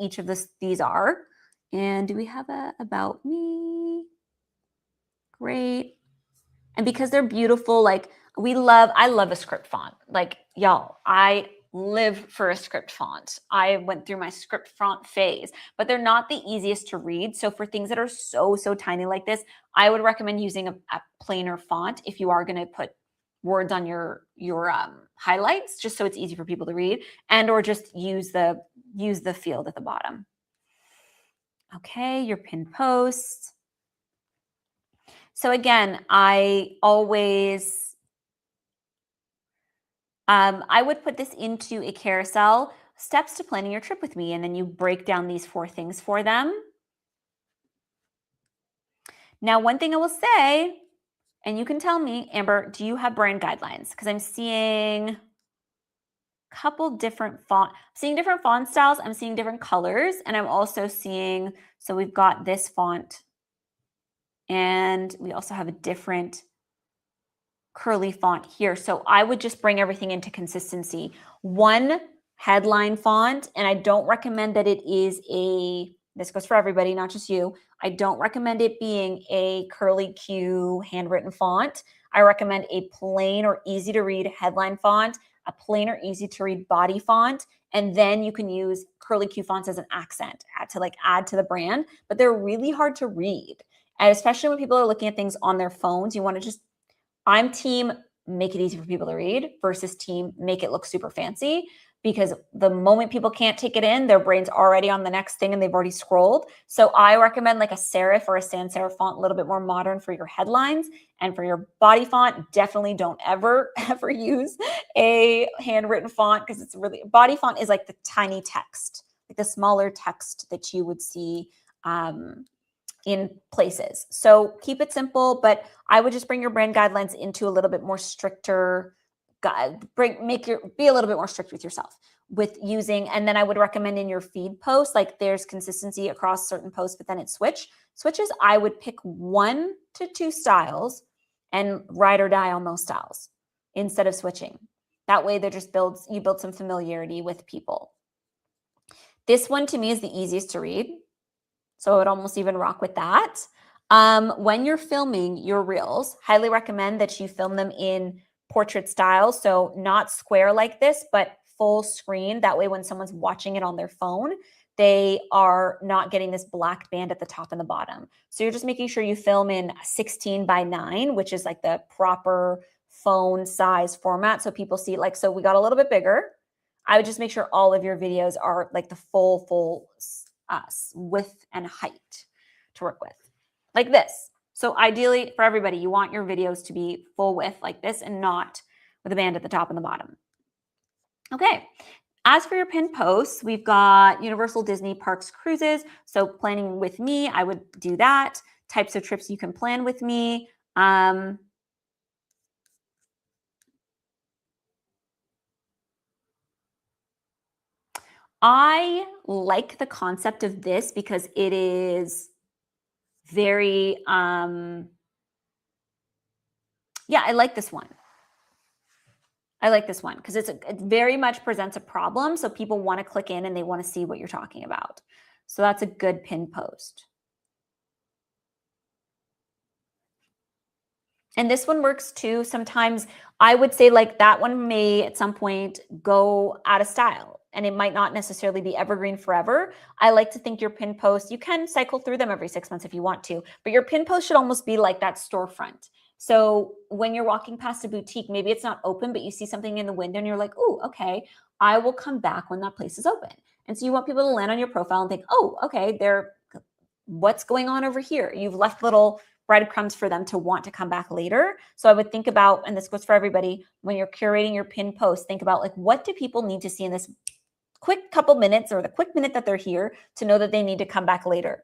each of these are. And do we have a about me? Great. And because they're beautiful, like I love a script font. Like y'all, I live for a script font. I went through my script font phase, but they're not the easiest to read. So for things that are so tiny like this, I would recommend using a plainer font if you are going to put words on your highlights, just so it's easy for people to read, and or just use the field at the bottom. Okay, your pinned posts. So again, I would put this into a carousel, steps to planning your trip with me, and then you break down these 4 things for them. Now, one thing I will say, and you can tell me, Amber, do you have brand guidelines? Because I'm seeing a couple different different font styles. I'm seeing different colors, and I'm also seeing, so we've got this font, and we also have a different curly font here. So I would just bring everything into consistency. One headline font, and I don't recommend that it is this goes for everybody, not just you. I don't recommend it being a curly Q handwritten font. I recommend a plain or easy to read headline font, a plain or easy to read body font, and then you can use curly Q fonts as an accent add to the brand, but they're really hard to read. And especially when people are looking at things on their phones, you want to I'm team make it easy for people to read versus team make it look super fancy, because the moment people can't take it in, their brain's already on the next thing and they've already scrolled. So I recommend like a serif or a sans serif font, a little bit more modern for your headlines. And for your body font, definitely don't ever use a handwritten font, because it's really, body font is like the tiny text, like the smaller text that you would see in places. So keep it simple, but I would just bring your brand guidelines into a little bit more stricter be a little bit more strict with yourself with using, and then I would recommend in your feed posts, like there's consistency across certain posts, but then it switches. I would pick 1 to 2 styles and ride or die on those styles instead of switching. That way you build some familiarity with people. This one to me is the easiest to read, so I would almost even rock with that. When you're filming your reels, highly recommend that you film them in portrait style. So not square like this, but full screen. That way, when someone's watching it on their phone, they are not getting this black band at the top and the bottom. So you're just making sure you film in 16:9, which is like the proper phone size format. So people see so we got a little bit bigger. I would just make sure all of your videos are like the full width and height to work with, like this. So ideally for everybody, you want your videos to be full width like this and not with a band at the top and the bottom. Okay. As for your pinned posts, we've got Universal, Disney, Parks, Cruises. So planning with me, I would do that. Types of trips you can plan with me. I like the concept of this because it is very, yeah, I like this one. I like this one because it very much presents a problem. So people want to click in and they want to see what you're talking about. So that's a good pinned post. And this one works too. Sometimes I would say that one may at some point go out of style and it might not necessarily be evergreen forever. I like to think your pinned posts, you can cycle through them every 6 months if you want to, but your pinned post should almost be like that storefront. So when you're walking past a boutique, maybe it's not open, but you see something in the window and you're like, oh, okay, I will come back when that place is open. And so you want people to land on your profile and think, oh, okay, what's going on over here? You've left little breadcrumbs for them to want to come back later. So I would think about, and this goes for everybody, when you're curating your pinned post, think about like, what do people need to see in this quick couple minutes or the quick minute that they're here to know that they need to come back later?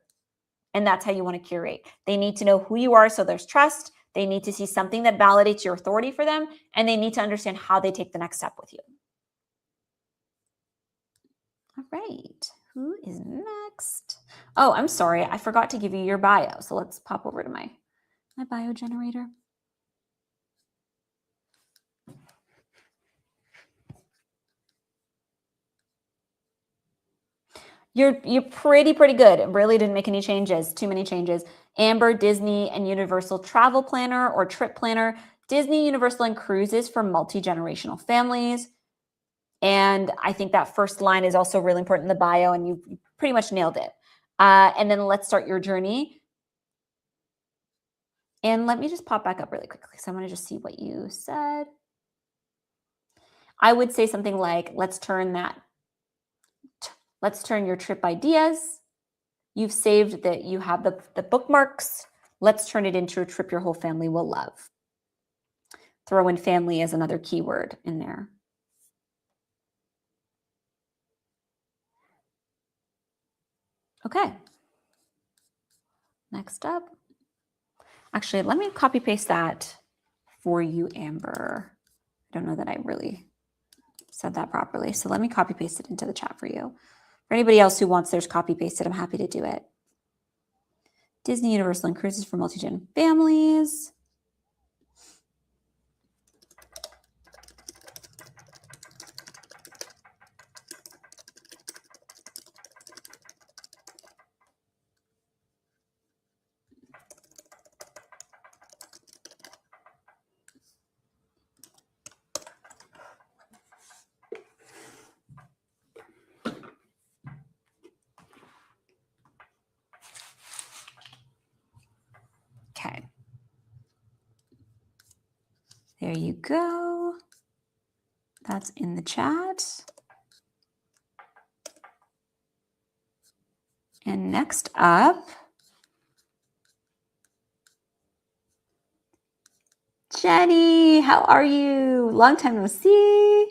And that's how you want to curate. They need to know who you are, so there's trust. They need to see something that validates your authority for them, and they need to understand how they take the next step with you. All right, who is next? Oh, I'm sorry, I forgot to give you your bio. So let's pop over to my bio generator. You're pretty good. It really didn't make any changes, too many changes. Amber, Disney, and Universal travel planner or trip planner. Disney, Universal, and cruises for multi-generational families. And I think that first line is also really important in the bio, and you pretty much nailed it. And then let's start your journey. And let me just pop back up really quickly. So I'm going to just see what you said. I would say something like, let's turn your trip ideas. You've saved that, you have the bookmarks. Let's turn it into a trip your whole family will love. Throw in family as another keyword in there. Okay. Next up. Actually, let me copy paste that for you, Amber. I don't know that I really said that properly. So let me copy paste it into the chat for you. For anybody else who wants theirs copy pasted, I'm happy to do it. Disney, Universal, and cruises for multi-gen families. Okay. There you go. That's in the chat. And next up, Jenny, how are you? Long time no see.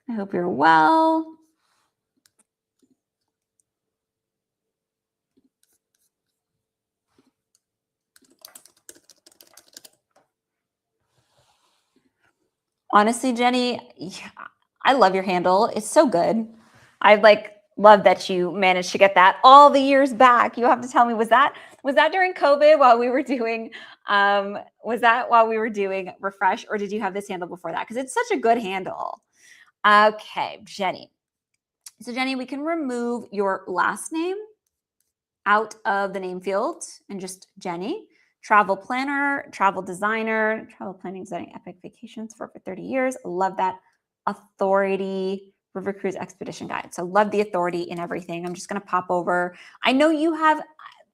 I hope you're well. Honestly, Jenny, I love your handle. It's so good. I love that you managed to get that all the years back. You have to tell me, was that during COVID while we were doing refresh, or did you have this handle before that? Because it's such a good handle. Okay, Jenny. So Jenny, we can remove your last name out of the name field and just Jenny. Travel planner, travel designer, travel planning, designing epic vacations for over 30 years. Love that. Authority, River Cruise Expedition Guide. So love the authority in everything. I'm just going to pop over. I know you have,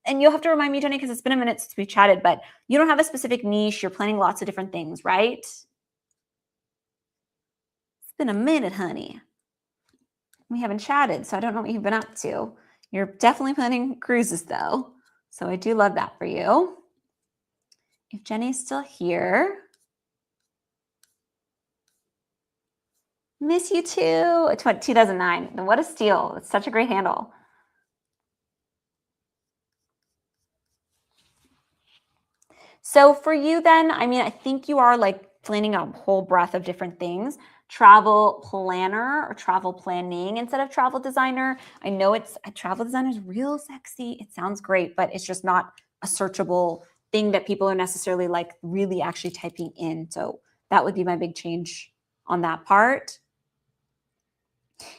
and you'll have to remind me, Jenny, because it's been a minute since we chatted, but you don't have a specific niche. You're planning lots of different things, right? It's been a minute, honey. We haven't chatted, so I don't know what you've been up to. You're definitely planning cruises, though. So I do love that for you. If Jenny's still here, miss you too. It's 2009. What a steal. It's such a great handle. So for you then, I mean, I think you are planning a whole breadth of different things. Travel planner or travel planning instead of travel designer. I know a travel designer is real sexy. It sounds great, but it's just not a searchable thing that people are necessarily really actually typing in. So that would be my big change on that part.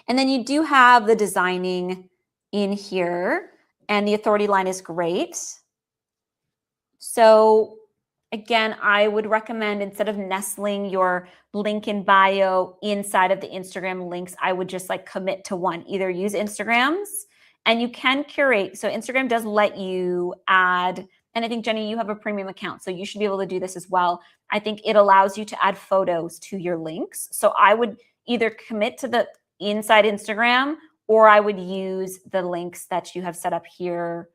And then you do have the designing in here, and the authority line is great. So again, I would recommend, instead of nestling your link in bio inside of the Instagram links, I would just commit to one. Either use Instagrams, and you can curate. So Instagram does let you add, and I think, Jenny, you have a premium account, so you should be able to do this as well. I think it allows you to add photos to your links. So I would either commit to the inside Instagram or I would use the links that you have set up here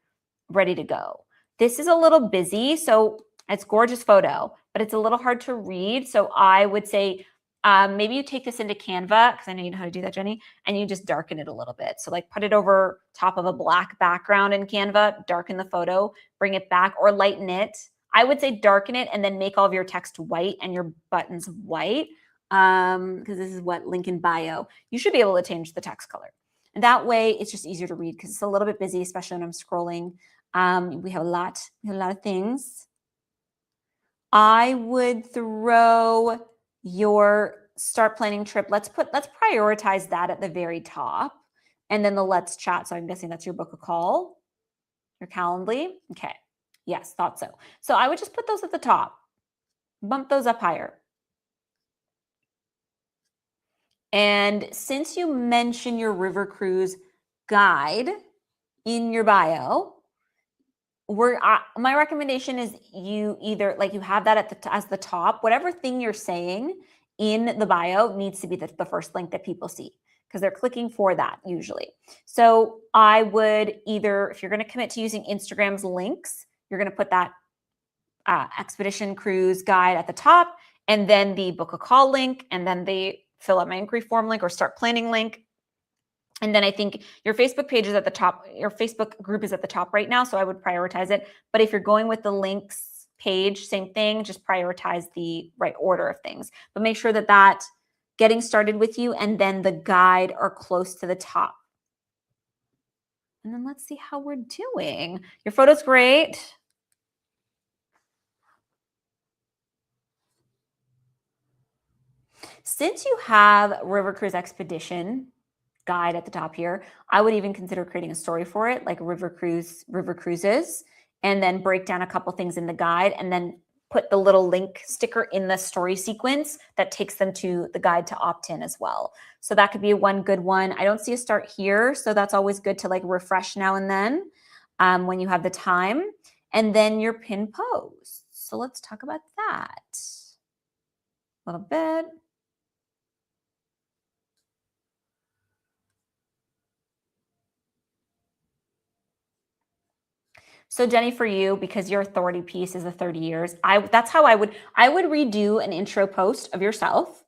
ready to go. This is a little busy, so it's gorgeous photo, but it's a little hard to read. So I would say maybe you take this into Canva, because I know you know how to do that, Jenny, and you just darken it a little bit. So like put it over top of a black background in Canva, darken the photo, bring it back, or lighten it. I would say darken it and then make all of your text white and your buttons white, because this is what link in bio. You should be able to change the text color. And that way it's just easier to read because it's a little bit busy, especially when I'm scrolling. We have a lot of things. I would throw your start planning trip. Let's prioritize that at the very top. And then the let's chat. So I'm guessing that's your book a call, your Calendly. Okay. Yes, thought so. So I would just put those at the top, bump those up higher. And since you mention your river cruise guide in your bio, my recommendation is you either you have that at as the top. Whatever thing you're saying in the bio needs to be the first link that people see, because they're clicking for that usually. So I would either, if you're going to commit to using Instagram's links, you're going to put that expedition cruise guide at the top, and then the book a call link, and then the fill out my inquiry form link or start planning link. And then I think your Facebook page is at the top. Your Facebook group is at the top right now, so I would prioritize it. But if you're going with the links page, same thing, just prioritize the right order of things. But make sure that getting started with you and then the guide are close to the top. And then let's see how we're doing. Your photo's great. Since you have River Cruise Expedition guide at the top here, I would even consider creating a story for it, like river cruises, and then break down a couple things in the guide, and then put the little link sticker in the story sequence that takes them to the guide to opt in as well. So that could be one good one. I don't see a start here, so that's always good to refresh now and then when you have the time. And then your pin posts. So let's talk about that a little bit. So Jenny, for you, because your authority piece is the 30 years, that's how I would redo an intro post of yourself,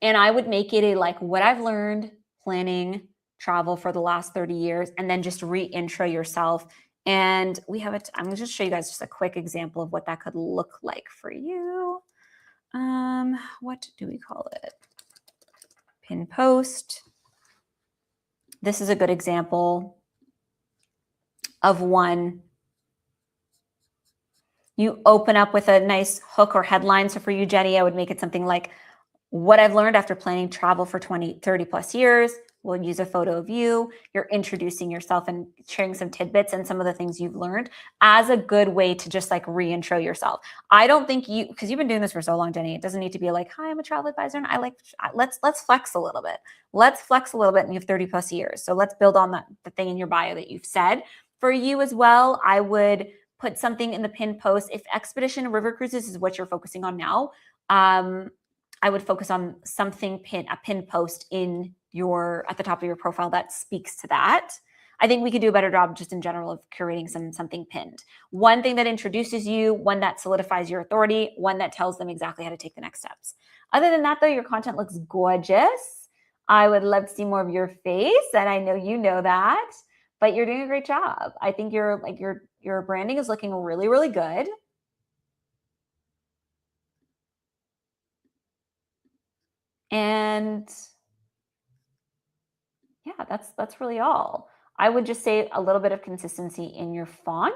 and I would make it what I've learned planning travel for the last 30 years, and then just re-intro yourself. And we have it. I'm going to just show you guys just a quick example of what that could look like for you. What do we call it? Pin post. This is a good example of one. You open up with a nice hook or headline. So for you, Jenny, I would make it something like, what I've learned after planning travel for 30 plus years. We'll use a photo of you. You're introducing yourself and sharing some tidbits and some of the things you've learned as a good way to just re-intro yourself. I don't think because you've been doing this for so long, Jenny, it doesn't need to be hi, I'm a travel advisor and let's flex a little bit. Let's flex a little bit, and you have 30 plus years. So let's build on the thing in your bio that you've said. For you as well, I would put something in the pin post. If Expedition River Cruises is what you're focusing on now, I would focus on something a pin post at the top of your profile that speaks to that. I think we could do a better job just in general of curating something pinned. One thing that introduces you, one that solidifies your authority, one that tells them exactly how to take the next steps. Other than that, though, your content looks gorgeous. I would love to see more of your face, and I know you know that, but you're doing a great job. I think your branding is looking really, really good. And yeah, that's really all. I would just say a little bit of consistency in your font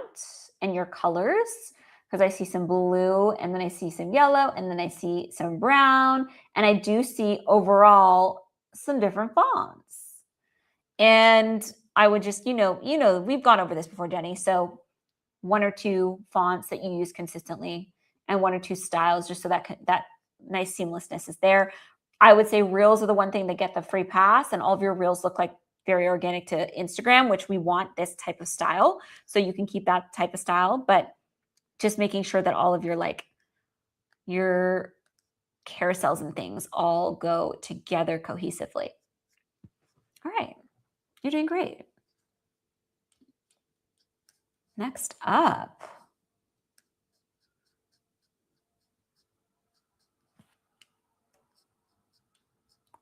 and your colors, because I see some blue, and then I see some yellow, and then I see some brown, and I do see overall some different fonts. And I would just, we've gone over this before, Jenny. So 1 or 2 fonts that you use consistently, and 1 or 2 styles, just so that nice seamlessness is there. I would say reels are the one thing that get the free pass, and all of your reels look very organic to Instagram, which we want this type of style. So you can keep that type of style, but just making sure that all of your carousels and things all go together cohesively. All right. You're doing great. Next up.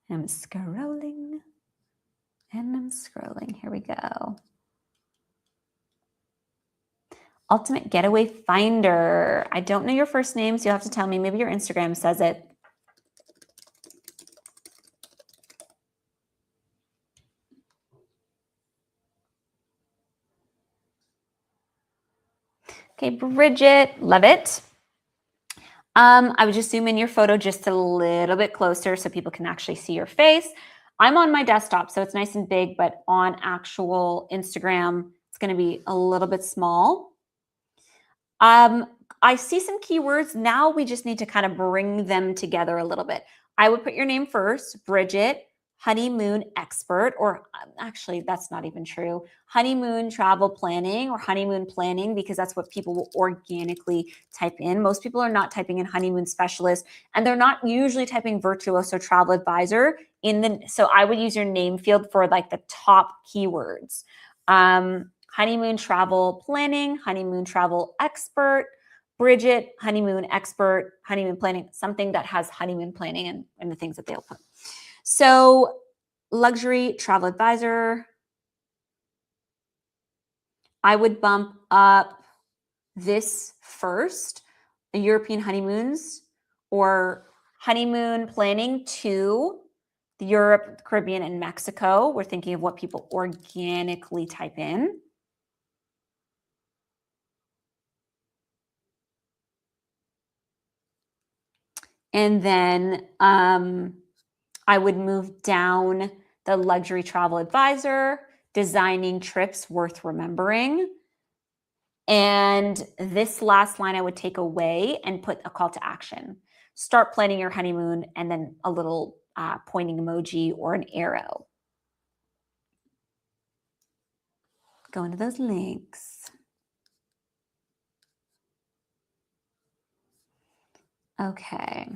I'm scrolling and I'm scrolling. Here we go. Ultimate Getaway Finder. I don't know your first name, so you'll have to tell me. Maybe your Instagram says it. Okay, Bridget, love it. I would just zoom in your photo just a little bit closer so people can actually see your face. I'm on my desktop, so it's nice and big, but on actual Instagram, it's going to be a little bit small. I see some keywords. Now we just need to kind of bring them together a little bit. I would put your name first, Bridget, honeymoon expert, or actually that's not even true. Honeymoon travel planning or honeymoon planning, because that's what people will organically type in. Most people are not typing in honeymoon specialist, and they're not usually typing virtuoso travel advisor in the, so I would use your name field for like the top keywords. Honeymoon travel planning, honeymoon travel expert, Bridget, honeymoon expert, honeymoon planning, something that has honeymoon planning and the things that they'll put. So luxury travel advisor, I would bump up this first, the European honeymoons or honeymoon planning to the Europe, Caribbean, and Mexico. We're thinking of what people organically type in. And then I would move down the luxury travel advisor, designing trips worth remembering. And this last line I would take away and put a call to action. Start planning your honeymoon, and then a little pointing emoji or an arrow. Go into those links. Okay.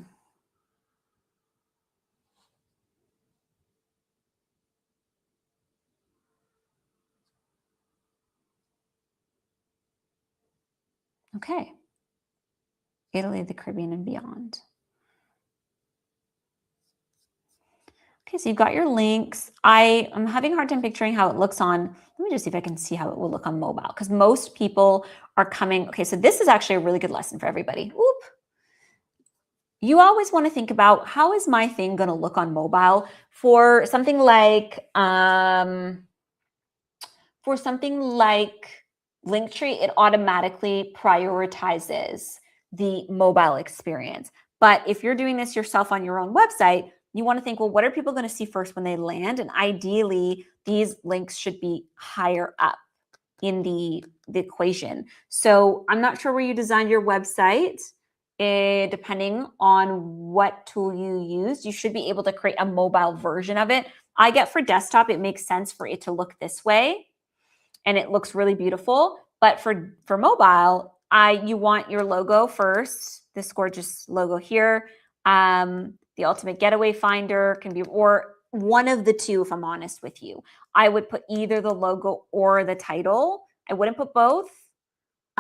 Okay. Italy, the Caribbean, and beyond. Okay, so you've got your links. I am having a hard time picturing how it looks on, let me just see if I can see how it will look on mobile, because most people are coming. Okay, so this is actually a really good lesson for everybody. Oop. You always want to think about, how is my thing going to look on mobile for something like Linktree. It automatically prioritizes the mobile experience. But if you're doing this yourself on your own website, you want to think, well, what are people going to see first when they land? And ideally, these links should be higher up in the equation. So I'm not sure where you designed your website. Depending on what tool you use, you should be able to create a mobile version of it. I get for desktop, it makes sense for it to look this way, and it looks really beautiful. But for mobile, you want your logo first, this gorgeous logo here. The Ultimate Getaway Finder can be, or one of the two, if I'm honest with you. I would put either the logo or the title. I wouldn't put both.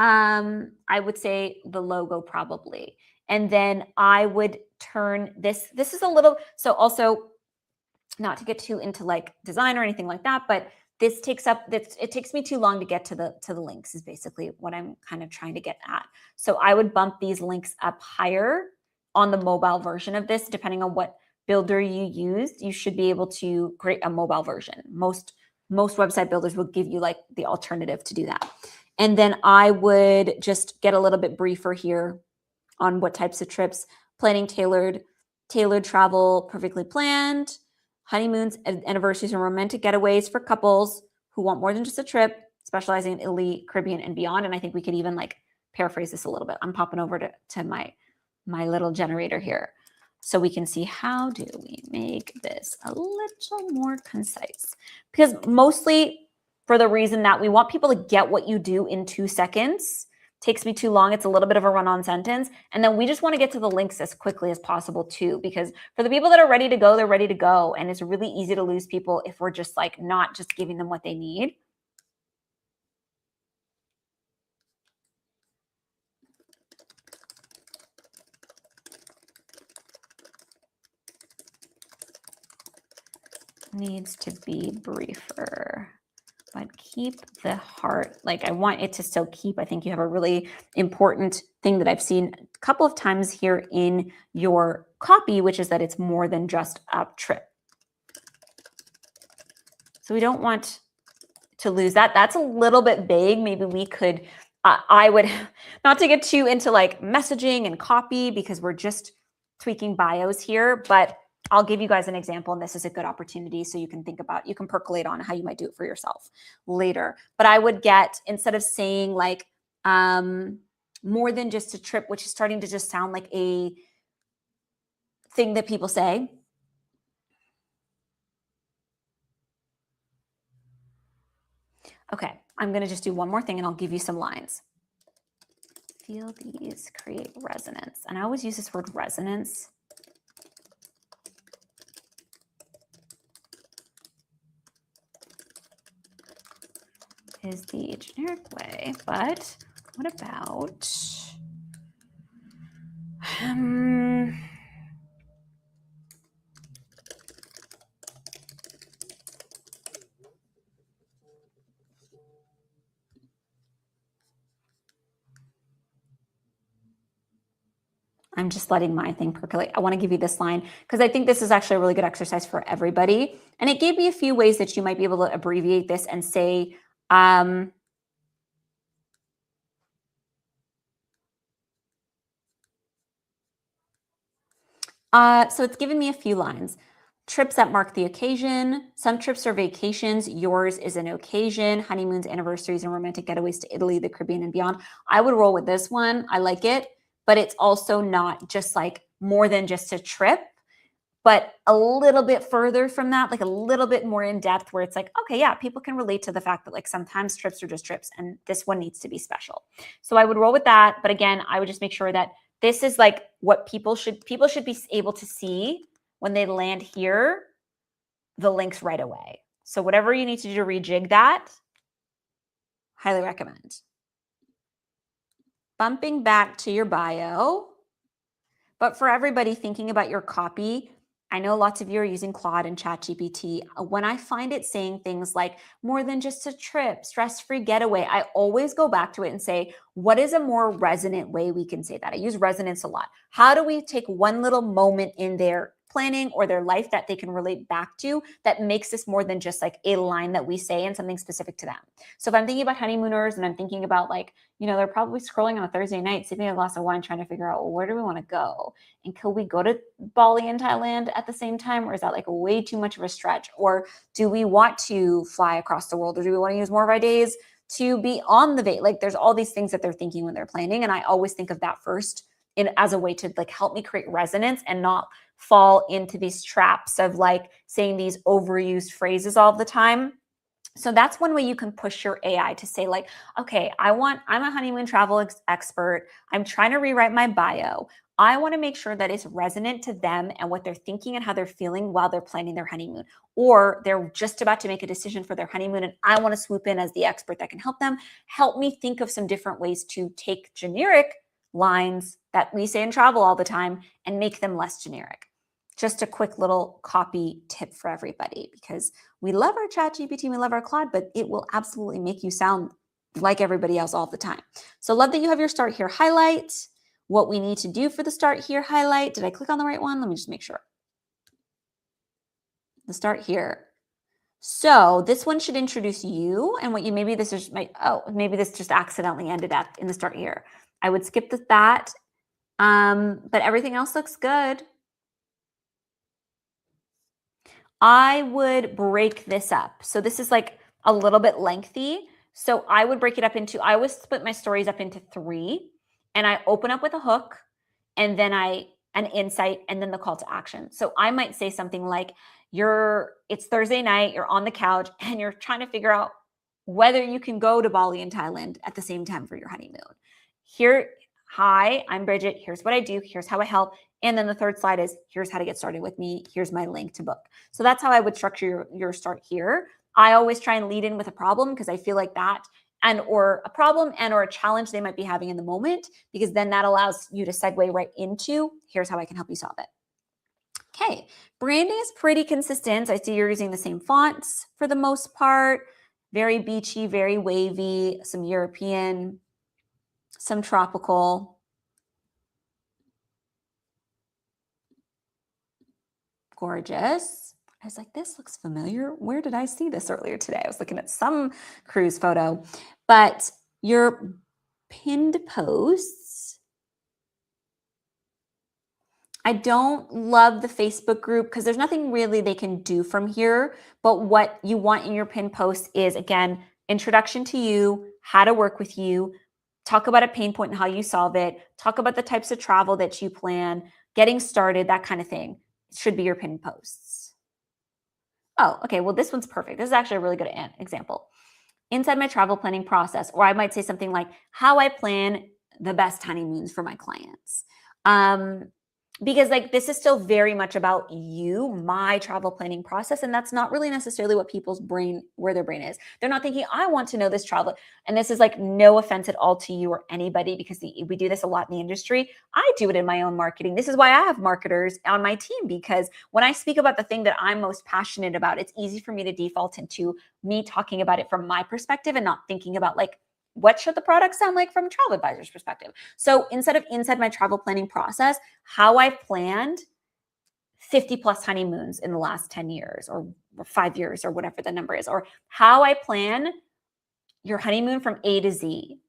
I would say the logo probably. And then I would turn this is a little, so also not to get too into like design or anything like that, but this takes up, it takes me too long to get to the links is basically what I'm kind of trying to get at. So I would bump these links up higher on the mobile version of this. Depending on what builder you use, you should be able to create a mobile version. Most website builders will give you like the alternative to do that. And then I would just get a little bit briefer here on what types of trips, planning tailored travel, perfectly planned, honeymoons, anniversaries, and romantic getaways for couples who want more than just a trip, specializing in Italy, Caribbean, and beyond. And I think we could even like paraphrase this a little bit. I'm popping over to my little generator here so we can see, how do we make this a little more concise? Because mostly for the reason that we want people to get what you do in 2 seconds. takes me too long. It's a little bit of a run-on sentence. And then we just want to get to the links as quickly as possible too, because for the people that are ready to go, they're ready to go. And it's really easy to lose people if we're just like not just giving them what they need. Needs to be briefer, but keep the heart. Like I want it to still keep. I think you have a really important thing that I've seen a couple of times here in your copy, which is that it's more than just a trip. So we don't want to lose that. That's a little bit vague. Maybe we could, I would, not to get too into like messaging and copy because we're just tweaking bios here, but I'll give you guys an example, and this is a good opportunity so you can think about, you can percolate on how you might do it for yourself later. But I would get, instead of saying like more than just a trip, which is starting to just sound like a thing that people say. Okay, I'm going to just do one more thing and I'll give you some lines. Feel these create resonance. And I always use this word resonance. Is the generic way, but what about I'm just letting my thing percolate. I want to give you this line because I think this is actually a really good exercise for everybody. And it gave me a few ways that you might be able to abbreviate this and say, so it's given me a few lines. Trips that mark the occasion. Some trips are vacations. Yours is an occasion. Honeymoons, anniversaries, and romantic getaways to Italy, the Caribbean, and beyond. I would roll with this one. I like it, but it's also not just like more than just a trip, but a little bit further from that, like a little bit more in depth where it's like, okay, yeah, people can relate to the fact that like sometimes trips are just trips and this one needs to be special. So I would roll with that. But again, I would just make sure that this is like what people should be able to see when they land here, the links right away. So whatever you need to do to rejig that, highly recommend. Bumping back to your bio. But for everybody thinking about your copy, I know lots of you are using Claude and ChatGPT. When I find it saying things like more than just a trip, stress-free getaway, I always go back to it and say, what is a more resonant way we can say that? I use resonance a lot. How do we take one little moment in their planning or their life that they can relate back to that makes this more than just like a line that we say and something specific to them? So if I'm thinking about honeymooners and I'm thinking about like, you know, they're probably scrolling on a Thursday night, sipping a glass of wine, trying to figure out, well, where do we want to go? And could we go to Bali and Thailand at the same time? Or is that like way too much of a stretch? Or do we want to fly across the world? Or do we want to use more of our days to be on the vacation? Like there's all these things that they're thinking when they're planning. And I always think of that first as a way to like help me create resonance and not fall into these traps of like saying these overused phrases all the time. So that's one way you can push your AI to say like, okay, I'm a honeymoon travel expert. I'm trying to rewrite my bio. I want to make sure that it's resonant to them and what they're thinking and how they're feeling while they're planning their honeymoon. Or they're just about to make a decision for their honeymoon and I want to swoop in as the expert that can help them. Help me think of some different ways to take generic lines that we say in travel all the time and make them less generic. Just a quick little copy tip for everybody, because we love our ChatGPT, we love our Claude, but it will absolutely make you sound like everybody else all the time. So love that you have your start here highlight. What we need to do for the start here highlight. Did I click on the right one? Let me just make sure. The start here. So this one should introduce you and what you, maybe this is maybe this just accidentally ended up in the start here. I would skip that, but everything else looks good. I would break this up. So this is like a little bit lengthy. So I would break it up into, I always split my stories up into 3 and I open up with a hook and then an insight and then the call to action. So I might say something like it's Thursday night, you're on the couch and you're trying to figure out whether you can go to Bali and Thailand at the same time for your honeymoon. here, hi, I'm Bridget. Here's what I do. Here's how I help. And then the third slide is here's how to get started with me. Here's my link to book. So that's how I would structure your start here. I always try and lead in with a problem because I feel like that and or a problem and or a challenge they might be having in the moment, because then that allows you to segue right into here's how I can help you solve it. Okay, branding is pretty consistent. I see you're using the same fonts for the most part. Very beachy, very wavy, some European, some tropical. Gorgeous. I was like, this looks familiar. Where did I see this earlier today? I was looking at some cruise photo, but your pinned posts, I don't love the Facebook group because there's nothing really they can do from here. But what you want in your pinned post is, again, introduction to you, how to work with you, talk about a pain point and how you solve it, talk about the types of travel that you plan, getting started, that kind of thing. It should be your pinned posts. Oh, okay. Well, this one's perfect. This is actually a really good example. Inside my travel planning process, or I might say something like how I plan the best honeymoons for my clients. Because like this is still very much about you, my travel planning process, and that's not really necessarily what people's brain, where their brain is. They're not thinking, I want to know this travel. And this is like no offense at all to you or anybody, because we do this a lot in the industry. I do it in my own marketing. This is why I have marketers on my team, because when I speak about the thing that I'm most passionate about, it's easy for me to default into me talking about it from my perspective and not thinking about like, what should the product sound like from a travel advisor's perspective? So instead of inside my travel planning process, how I've planned 50 plus honeymoons in the last 10 years or 5 years or whatever the number is, or how I plan your honeymoon from A to Z,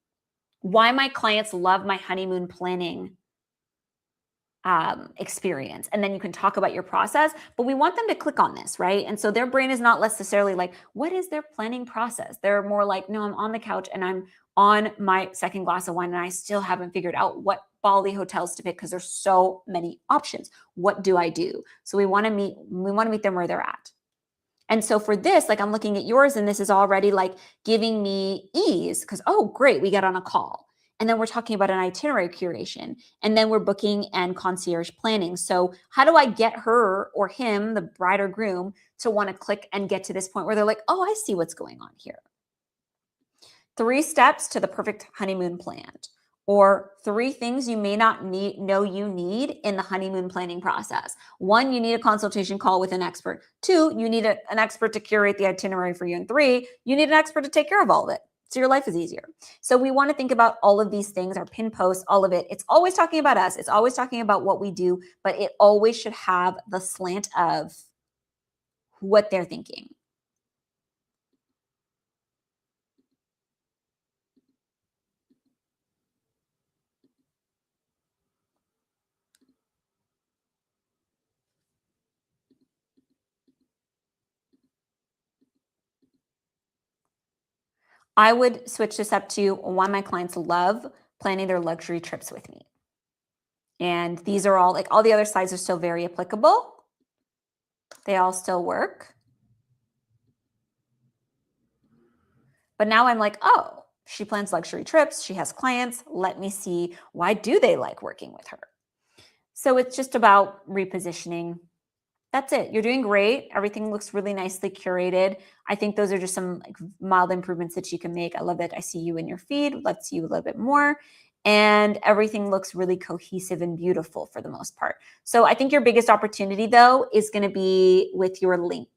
why my clients love my honeymoon planning experience. And then you can talk about your process, but we want them to click on this, right? And so their brain is not necessarily like, what is their planning process? They're more like, no, I'm on the couch and I'm on my second glass of wine and I still haven't figured out what Bali hotels to pick because there's so many options. What do I do? So we want to meet them where they're at. And so for this, like I'm looking at yours and this is already like giving me ease because, oh, great, we get on a call. And then we're talking about an itinerary curation. And then we're booking and concierge planning. So how do I get her or him, the bride or groom, to want to click and get to this point where they're like, oh, I see what's going on here. 3 steps to the perfect honeymoon planned, or 3 things you may not know you need in the honeymoon planning process. 1, you need a consultation call with an expert. 2, you need an expert to curate the itinerary for you. And 3, you need an expert to take care of all of it. So your life is easier. So we want to think about all of these things, our pin posts, all of it. It's always talking about us. It's always talking about what we do, but it always should have the slant of what they're thinking. I would switch this up to why my clients love planning their luxury trips with me. And these are all, like all the other slides are still very applicable. They all still work. But now I'm like, oh, she plans luxury trips. She has clients. Let me see, why do they like working with her? So it's just about repositioning. That's it. You're doing great. Everything looks really nicely curated. I think those are just some like mild improvements that you can make. I love that I see you in your feed. Let's see you a little bit more. And everything looks really cohesive and beautiful for the most part. So I think your biggest opportunity though is going to be with your link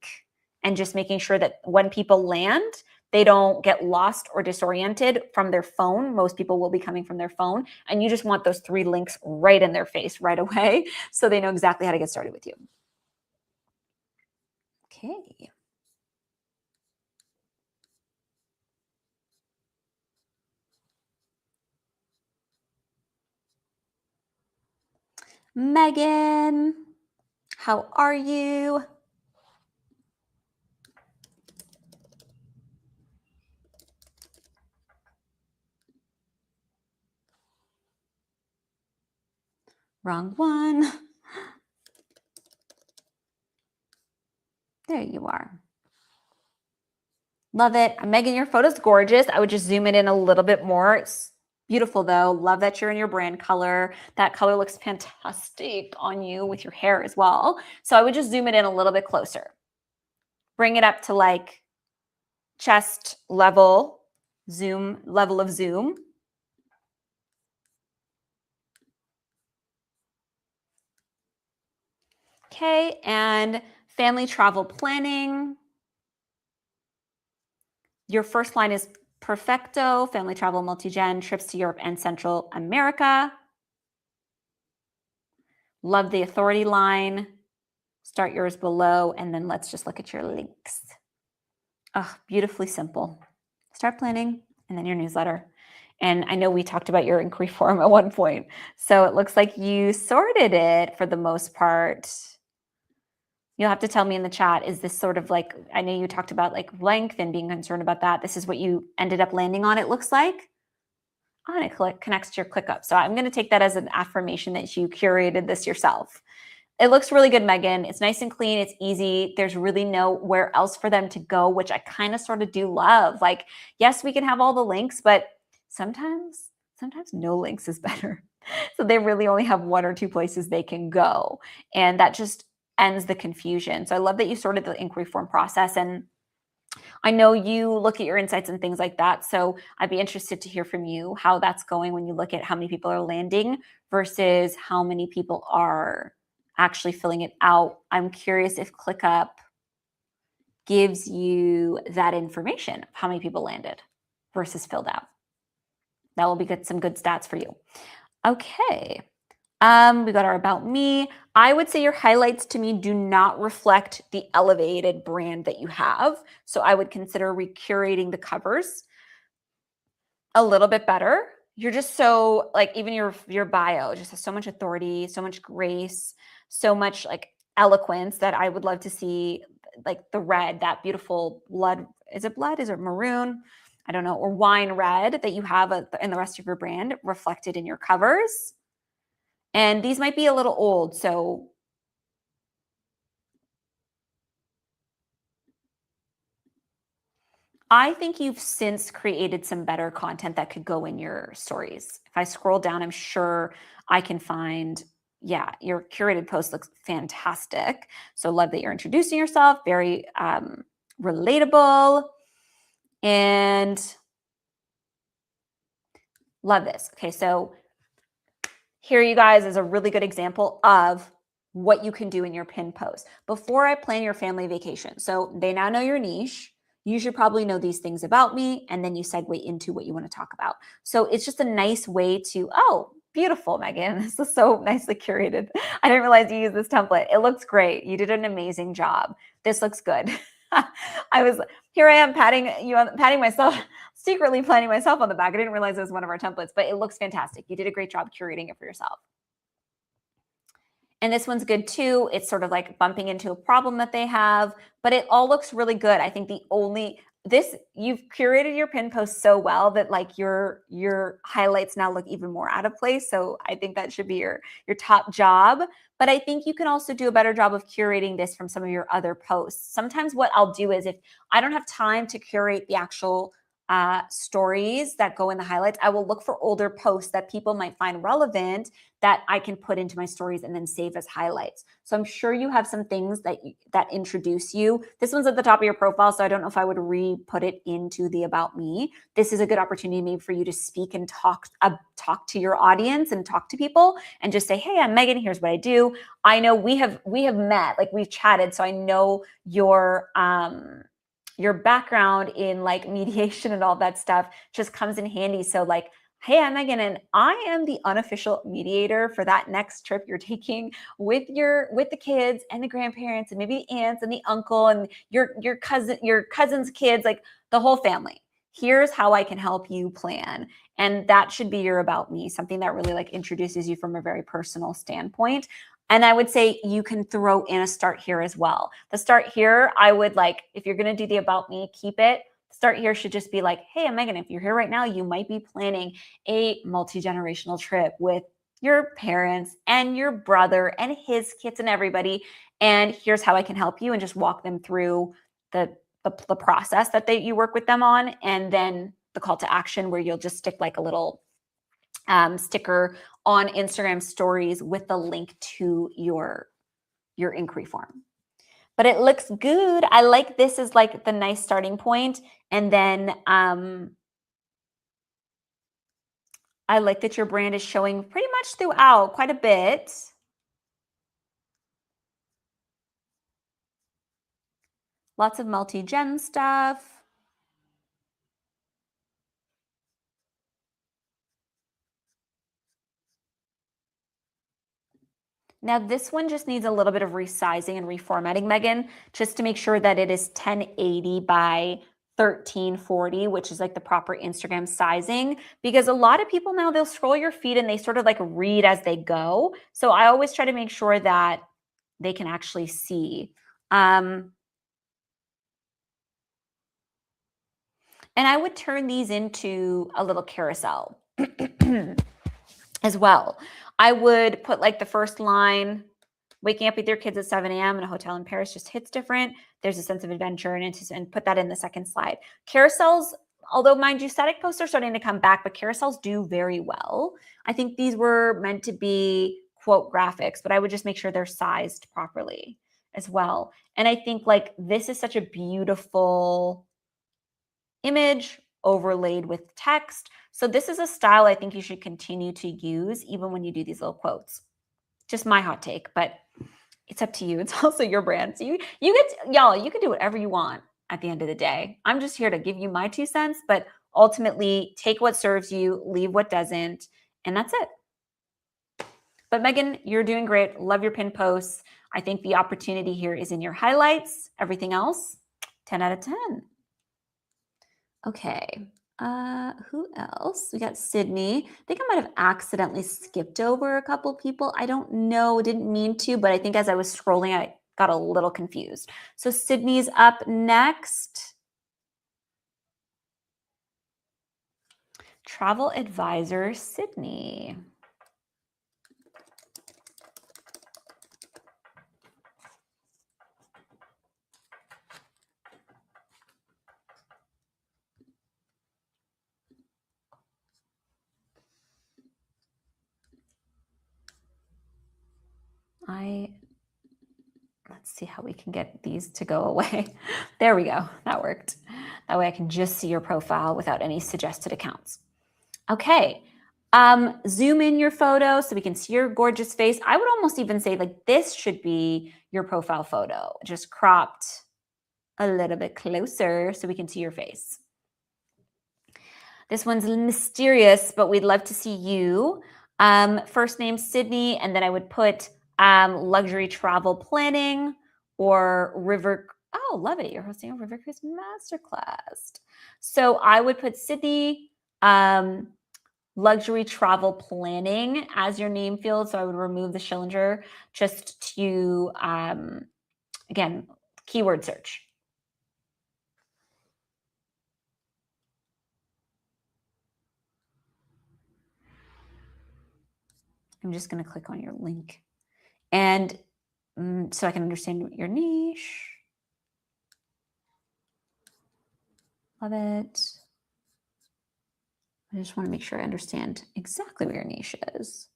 and just making sure that when people land, they don't get lost or disoriented from their phone. Most people will be coming from their phone, and you just want those 3 links right in their face right away so they know exactly how to get started with you. Okay. Megan, how are you? Wrong one. There you are. Love it. Megan, your photo's gorgeous. I would just zoom it in a little bit more. It's Beautiful though. Love that you're in your brand color. That color looks fantastic on you with your hair as well. So I would just zoom it in a little bit closer. Bring it up to like chest level, level of zoom. Okay, and family travel planning. Your first line is perfecto, family travel, multi-gen, trips to Europe and Central America. Love the authority line. Start yours below, and then let's just look at your links. Oh, beautifully simple. Start planning, and then your newsletter. And I know we talked about your inquiry form at one point. So it looks like you sorted it for the most part. You'll have to tell me in the chat, is this sort of like, I know you talked about like length and being concerned about that. This is what you ended up landing on, it looks like. And it connects to your ClickUp. So I'm going to take that as an affirmation that you curated this yourself. It looks really good, Megan. It's nice and clean. It's easy. There's really nowhere else for them to go, which I kind of sort of do love. Like, yes, we can have all the links, but sometimes no links is better. So they really only have one or two places they can go. And that just ends the confusion. So I love that you sorted the inquiry form process. And I know you look at your insights and things like that. So I'd be interested to hear from you how that's going when you look at how many people are landing versus how many people are actually filling it out. I'm curious if ClickUp gives you that information of how many people landed versus filled out. That will be some good stats for you. Okay. We got our about me. I would say your highlights to me do not reflect the elevated brand that you have. So I would consider recurating the covers a little bit better. You're just so like, even your bio just has so much authority, so much grace, so much like eloquence that I would love to see, like the red, that beautiful blood. Is it blood? Is it maroon? I don't know, or wine red that you have in the rest of your brand reflected in your covers. And these might be a little old, so I think you've since created some better content that could go in your stories. If I scroll down, I'm sure I can find, yeah, your curated post looks fantastic. So love that you're introducing yourself, very relatable, and love this. Okay, so here, you guys, is a really good example of what you can do in your pin post. Before I plan your family vacation, so they now know your niche. You should probably know these things about me, and then you segue into what you want to talk about. So it's just a nice way to, oh, beautiful, Megan. This is so nicely curated. I didn't realize you used this template. It looks great. You did an amazing job. This looks good. Here I am patting myself, secretly planning myself on the back. I didn't realize it was one of our templates, but it looks fantastic. You did a great job curating it for yourself. And this one's good too. It's sort of like bumping into a problem that they have, but it all looks really good. I think you've curated your pin post so well that like your highlights now look even more out of place. So I think that should be your top job. But I think you can also do a better job of curating this from some of your other posts. Sometimes what I'll do is, if I don't have time to curate the actual stories that go in the highlights, I will look for older posts that people might find relevant that I can put into my stories and then save as highlights. So I'm sure you have some things that introduce you. This one's at the top of your profile, so I don't know if I would re-put it into the about me. This is a good opportunity maybe for you to speak and talk to your audience and talk to people and just say, hey, I'm Megan, here's what I do. I know we have met, like we've chatted, so I know your background in like mediation and all that stuff just comes in handy. So like, hey, I'm Megan, and I am the unofficial mediator for that next trip you're taking with the kids and the grandparents and maybe the aunts and the uncle and your cousin's kids, like the whole family. Here's how I can help you plan. And that should be your about me, something that really like introduces you from a very personal standpoint. And I would say you can throw in a start here as well. The start here, I would like, if you're going to do the about me, keep it. Start here should just be like, hey, I'm Megan. If you're here right now, you might be planning a multi-generational trip with your parents and your brother and his kids and everybody. And here's how I can help you, and just walk them through the process that you work with them on. And then the call to action, where you'll just stick like a little sticker on Instagram stories with the link to your inquiry form. But it looks good. I like this as like the nice starting point. And then I like that your brand is showing pretty much throughout quite a bit. Lots of multi-gen stuff. Now this one just needs a little bit of resizing and reformatting, Megan, just to make sure that it is 1080 by 1340, which is like the proper Instagram sizing, because a lot of people now, they'll scroll your feed and they sort of like read as they go. So I always try to make sure that they can actually see. And I would turn these into a little carousel as well. I would put like the first line, waking up with your kids at 7 a.m. in a hotel in Paris just hits different. There's a sense of adventure and put that in the second slide. Carousels, although mind you, static posts are starting to come back, but carousels do very well. I think these were meant to be quote graphics, but I would just make sure they're sized properly as well. And I think like this is such a beautiful image overlaid with text. So this is a style I think you should continue to use even when you do these little quotes. Just my hot take, but it's up to you. It's also your brand. So you get y'all, you can do whatever you want at the end of the day. I'm just here to give you my 2 cents, but ultimately take what serves you, leave what doesn't, and that's it. But Megan, you're doing great. Love your pin posts. I think the opportunity here is in your highlights. Everything else, 10 out of 10. Okay. Who else? We got Sydney. I think I might have accidentally skipped over a couple people. I don't know, didn't mean to, but I think as I was scrolling, I got a little confused. So Sydney's up next. Travel advisor, Sydney. Let's see how we can get these to go away. There we go. That worked. That way I can just see your profile without any suggested accounts. Okay. Zoom in your photo so we can see your gorgeous face. I would almost even say like this should be your profile photo, just cropped a little bit closer so we can see your face. This one's mysterious, but we'd love to see you. First name Sydney, and then I would put luxury travel planning or river. Oh, love it. You're hosting a river cruise masterclass. So I would put Sydney luxury travel planning as your name field. So I would remove the Schillinger just to, again, keyword search. I'm just going to click on your link. And so I can understand your niche. Love it. I just want to make sure I understand exactly what your niche is.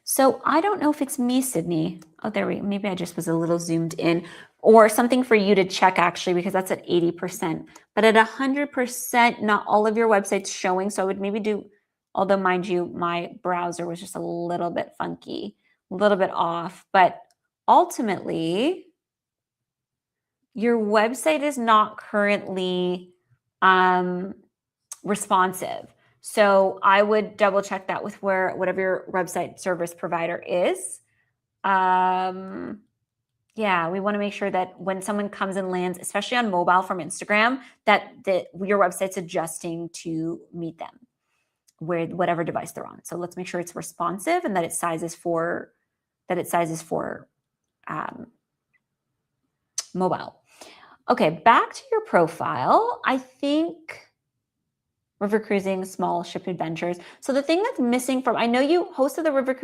So I don't know if it's me, Sydney. Oh, there we go. Maybe I just was a little zoomed in, or something for you to check actually, because that's at 80%. But at 100%, not all of your websites showing. So I would maybe do, although mind you, my browser was just a little bit funky, a little bit off. But ultimately, your website is not currently responsive. So I would double check that with whatever your website service provider is. Yeah, we want to make sure that when someone comes and lands, especially on mobile from Instagram, that your website's adjusting to meet them with whatever device they're on. So let's make sure it's responsive and that it sizes for mobile. Okay, back to your profile. I think river cruising, small ship adventures. So the thing that's missing from, I know you hosted the river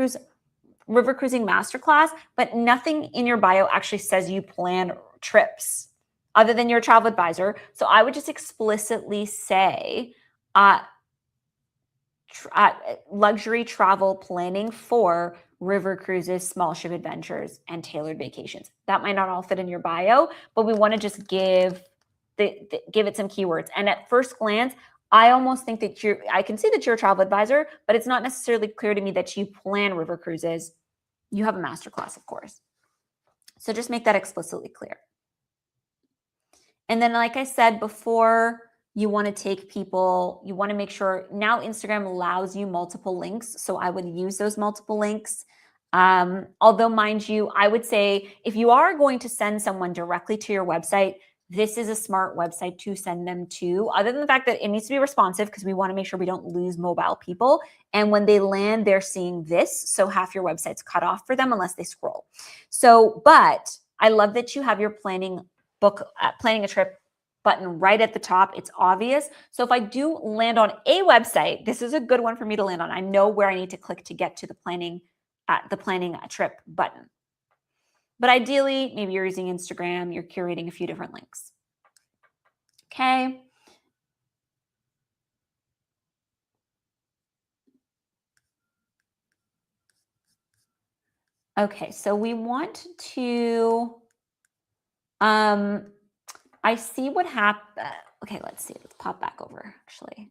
cruising masterclass, but nothing in your bio actually says you plan trips other than your travel advisor. So I would just explicitly say, luxury travel planning for river cruises, small ship adventures, and tailored vacations. That might not all fit in your bio, but we want to just give it some keywords. And at first glance, I almost think that I can see that you're a travel advisor, but it's not necessarily clear to me that you plan river cruises. You have a masterclass, of course. So just make that explicitly clear. And then, like I said before, you want to take people, you want to make sure now Instagram allows you multiple links. So I would use those multiple links. Although, mind you, I would say if you are going to send someone directly to your website, this is a smart website to send them to, other than the fact that it needs to be responsive because we want to make sure we don't lose mobile people. And when they land, they're seeing this. So half your website's cut off for them unless they scroll. So, but I love that you have your planning a trip button right at the top. It's obvious. So if I do land on a website, this is a good one for me to land on. I know where I need to click to get to the planning trip button. But ideally, maybe you're using Instagram, you're curating a few different links. Okay. Okay, so we want to, I see what happened. Okay, let's see. Let's pop back over, actually.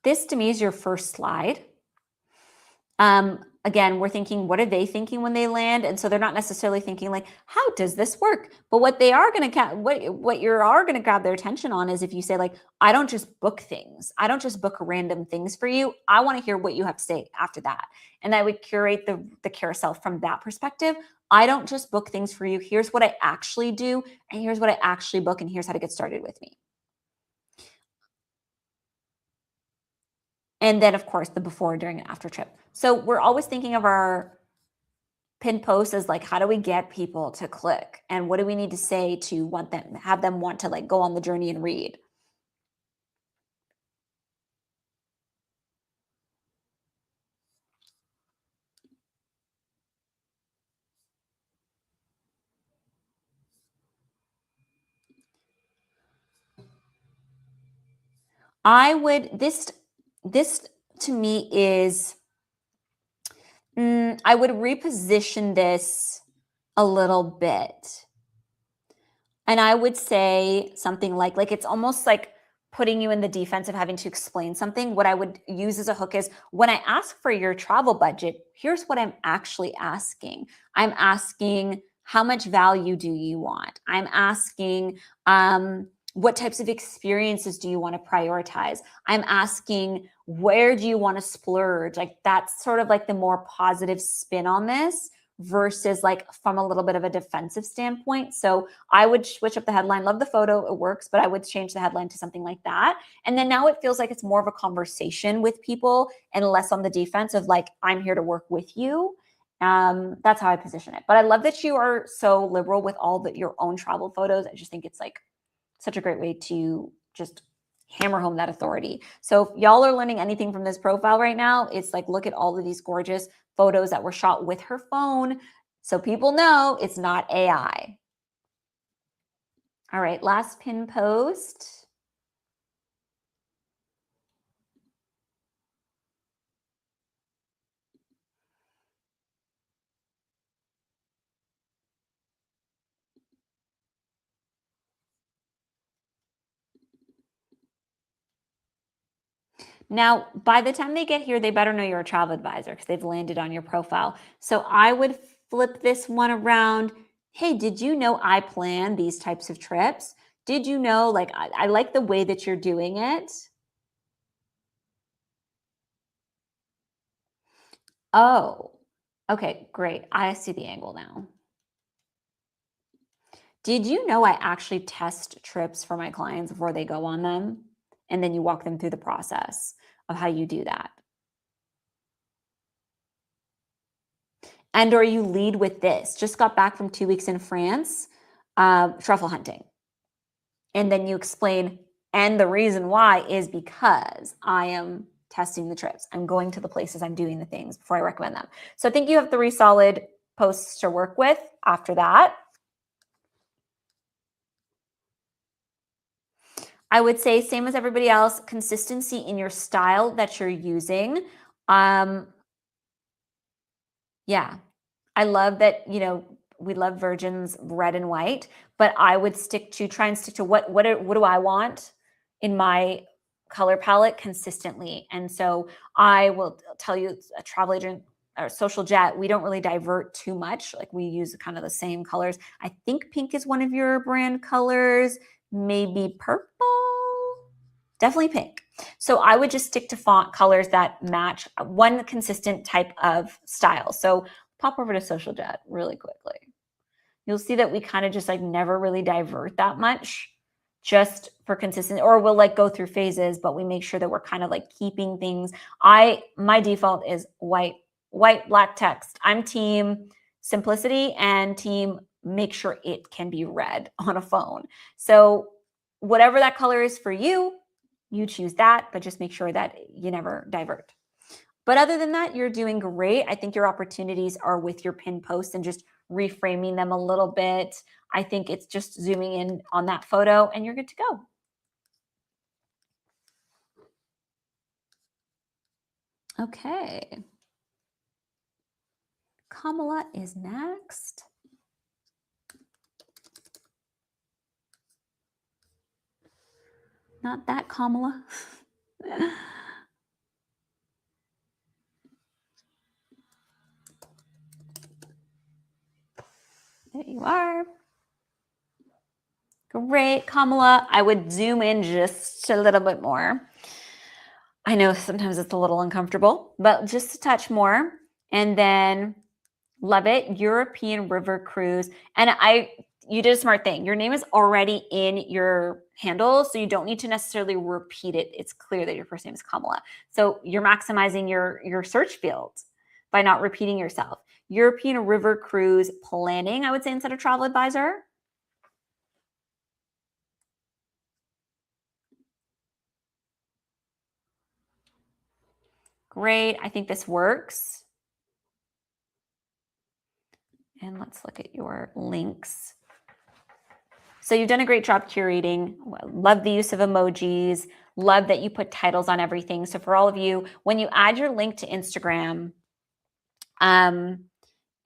This to me is your first slide. Again, we're thinking, what are they thinking when they land? And so they're not necessarily thinking like, how does this work? But what they are going to, what you are going to grab their attention on is if you say like, I don't just book things. I don't just book random things for you. I want to hear what you have to say after that. And I would curate the carousel from that perspective. I don't just book things for you. Here's what I actually do. And here's what I actually book. And here's how to get started with me. And then, of course, the before, during, and after trip. So we're always thinking of our pinned posts as like, how do we get people to click? And what do we need to say to have them want to like go on the journey and read? This to me is, I would reposition this a little bit. And I would say something like it's almost like putting you in the defense of having to explain something. What I would use as a hook is when I ask for your travel budget, here's what I'm actually asking. I'm asking, how much value do you want? I'm asking, what types of experiences do you want to prioritize? I'm asking, where do you want to splurge? Like that's sort of like the more positive spin on this versus like from a little bit of a defensive standpoint. So I would switch up the headline. Love the photo, it works, but I would change the headline to something like that. And then now it feels like it's more of a conversation with people and less on the defense of like, I'm here to work with you. That's how I position it. But I love that you are so liberal with all your own travel photos. I just think it's like such a great way to just hammer home that authority. So if y'all are learning anything from this profile right now, it's like, look at all of these gorgeous photos that were shot with her phone. So people know it's not AI. All right, last pin post. Now, by the time they get here, they better know you're a travel advisor because they've landed on your profile. So I would flip this one around. Hey, did you know I plan these types of trips? Did you know, like, I like the way that you're doing it. Oh, okay, great. I see the angle now. Did you know I actually test trips for my clients before they go on them? And then you walk them through the process of how you do that. And or you lead with this. Just got back from 2 weeks in France, truffle hunting. And then you explain And the reason why is because I am testing the trips. I'm going to the places, I'm doing the things before I recommend them. So I think you have 3 solid posts to work with after that. I would say same as everybody else, consistency in your style that you're using. Yeah, I love that, we love virgins red and white, but I would try and stick to what do I want in my color palette consistently. And so I will tell you, a travel agent or social jet, we don't really divert too much. Like, we use kind of the same colors. I think pink is one of your brand colors, maybe purple, definitely pink. So I would just stick to font colors that match one consistent type of style. So pop over to Social Jet really quickly. You'll see that we kind of just like never really divert that much, just for consistency, or we'll like go through phases, but we make sure that we're kind of like keeping things. My default is white, black text. I'm team simplicity and team make sure it can be read on a phone. So whatever that color is for you, you choose that, but just make sure that you never divert. But other than that, you're doing great. I think your opportunities are with your pin posts and just reframing them a little bit. I think it's just zooming in on that photo and you're good to go. Okay. Kamala is next. Not that Kamala. There you are. Great, Kamala. I would zoom in just a little bit more. I know sometimes it's a little uncomfortable, but just a touch more. And then love it. European River Cruise. And you did a smart thing. Your name is already in your handle, so you don't need to necessarily repeat it. It's clear that your first name is Kamala. So you're maximizing your search field by not repeating yourself. European River Cruise Planning, I would say, instead of Travel Advisor. Great. I think this works. And let's look at your links. So you've done a great job curating. Love the use of emojis. Love that you put titles on everything. So for all of you, when you add your link to Instagram,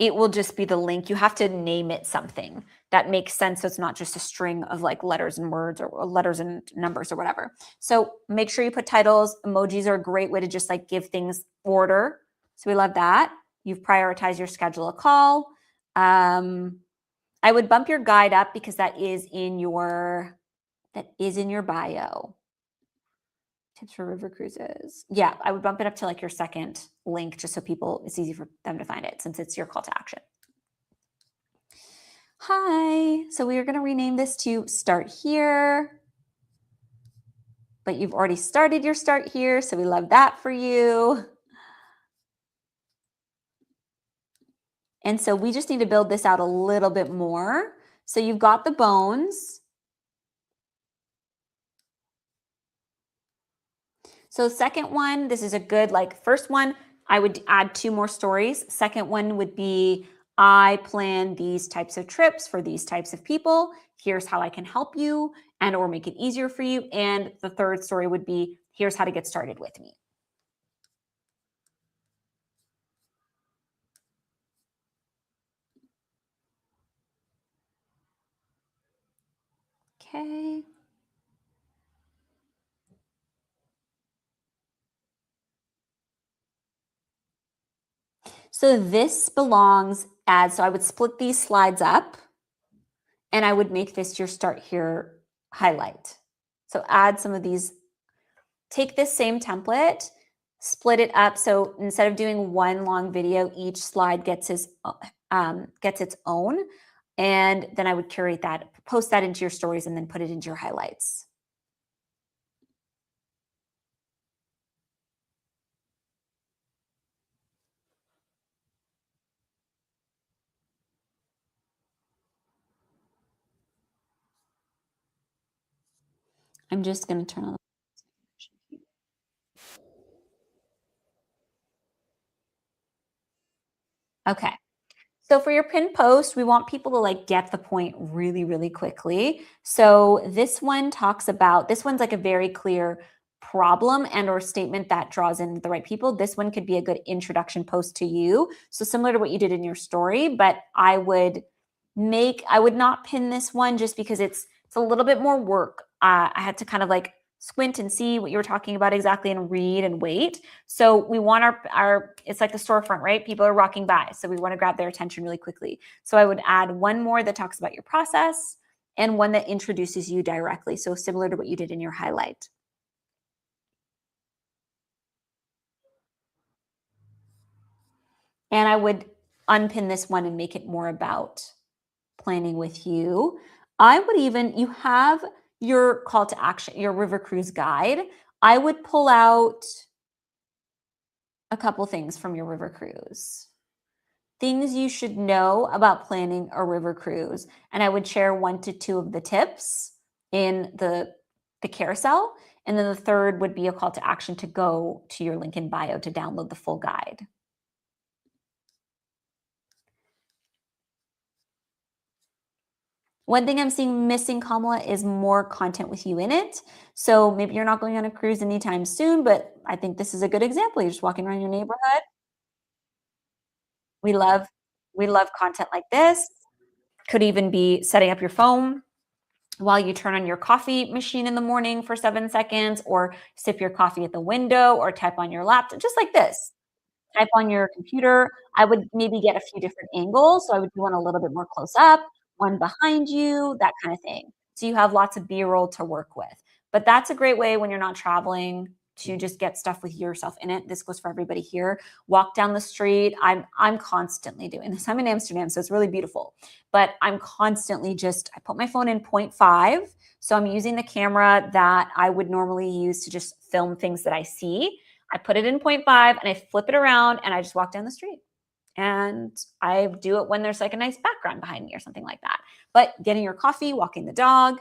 it will just be the link. You have to name it something that makes sense. So it's not just a string of like letters and words or letters and numbers or whatever. So make sure you put titles. Emojis are a great way to just like give things order. So we love that. You've prioritized your schedule a call. I would bump your guide up because that is in your bio. Tips for river cruises. Yeah, I would bump it up to like your second link just so it's easy for them to find it since it's your call to action. Hi. So we are going to rename this to Start Here. But you've already started your Start Here, so we love that for you. And so we just need to build this out a little bit more. So you've got the bones. So second one, this is a good, like first one, I would add 2 more stories. Second one would be, I plan these types of trips for these types of people. Here's how I can help you and or make it easier for you. And the third story would be, here's how to get started with me. Okay. So this belongs as, so I would split these slides up and I would make this your Start Here highlight. So add some of these, take this same template, split it up. So instead of doing one long video, each slide gets its own. And then I would curate that, post that into your stories, and then put it into your highlights. I'm just going to turn on. Okay. So for your pin post, we want people to like get the point really, really quickly. So this one's like a very clear problem and or statement that draws in the right people. This one could be a good introduction post to you. So similar to what you did in your story, but I would not pin this one just because it's a little bit more work. I had to kind of like squint and see what you were talking about exactly and read and wait. So we want our it's like the storefront, right? People are walking by. So we want to grab their attention really quickly. So I would add one more that talks about your process and one that introduces you directly. So similar to what you did in your highlight. And I would unpin this one and make it more about planning with you. I would even, you have your call to action, your river cruise guide. I would pull out a couple things from your river cruise. Things you should know about planning a river cruise. And I would share 1 to 2 of the tips in the carousel. And then the third would be a call to action to go to your link in bio to download the full guide. One thing I'm seeing missing, Kamala, is more content with you in it. So maybe you're not going on a cruise anytime soon, but I think this is a good example. You're just walking around your neighborhood. We love we love content like this. Could even be setting up your phone while you turn on your coffee machine in the morning for 7 seconds, or sip your coffee at the window, or type on your laptop, just like this. Type on your computer. I would maybe get a few different angles. So I would do one a little bit more close up, one behind you, that kind of thing. So you have lots of B-roll to work with. But that's a great way when you're not traveling to just get stuff with yourself in it. This goes for everybody here. Walk down the street. I'm constantly doing this. I'm in Amsterdam, so it's really beautiful. But I'm constantly I put my phone in 0.5. So I'm using the camera that I would normally use to just film things that I see. I put it in 0.5 and I flip it around and I just walk down the street. And I do it when there's like a nice background behind me or something like that. But getting your coffee, walking the dog,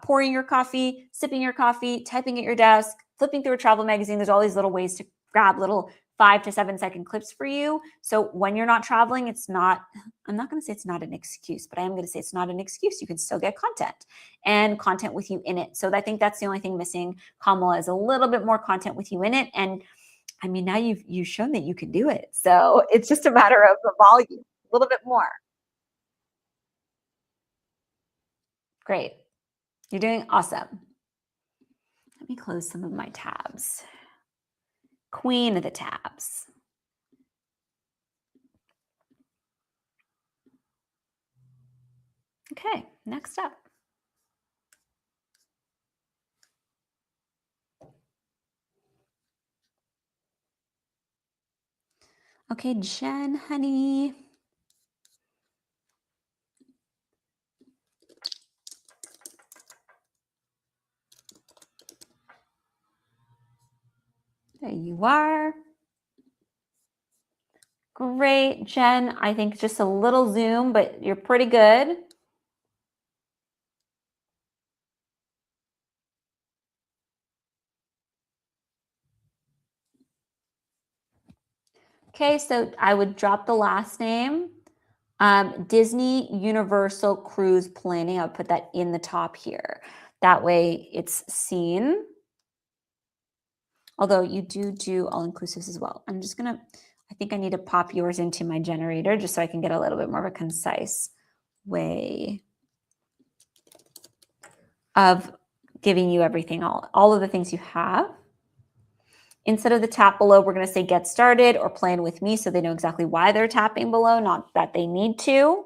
pouring your coffee, sipping your coffee, typing at your desk, flipping through a travel magazine, there's all these little ways to grab little 5 to 7 second clips for you. So when you're not traveling, I'm not going to say it's not an excuse, but I am going to say it's not an excuse. You can still get content and content with you in it. So I think that's the only thing missing, Kamala, is a little bit more content with you in it. And I mean, now you've shown that you can do it. So it's just a matter of the volume, a little bit more. Great. You're doing awesome. Let me close some of my tabs. Queen of the tabs. Okay, next up. Okay, Jen, honey. There you are. Great, Jen. I think just a little zoom, but you're pretty good. Okay, so I would drop the last name. Disney Universal Cruise Planning. I would put that in the top here. That way it's seen. Although you do all-inclusives as well. I think I need to pop yours into my generator just so I can get a little bit more of a concise way of giving you everything, all of the things you have. Instead of the tap below, we're going to say get started or plan with me so they know exactly why they're tapping below, not that they need to.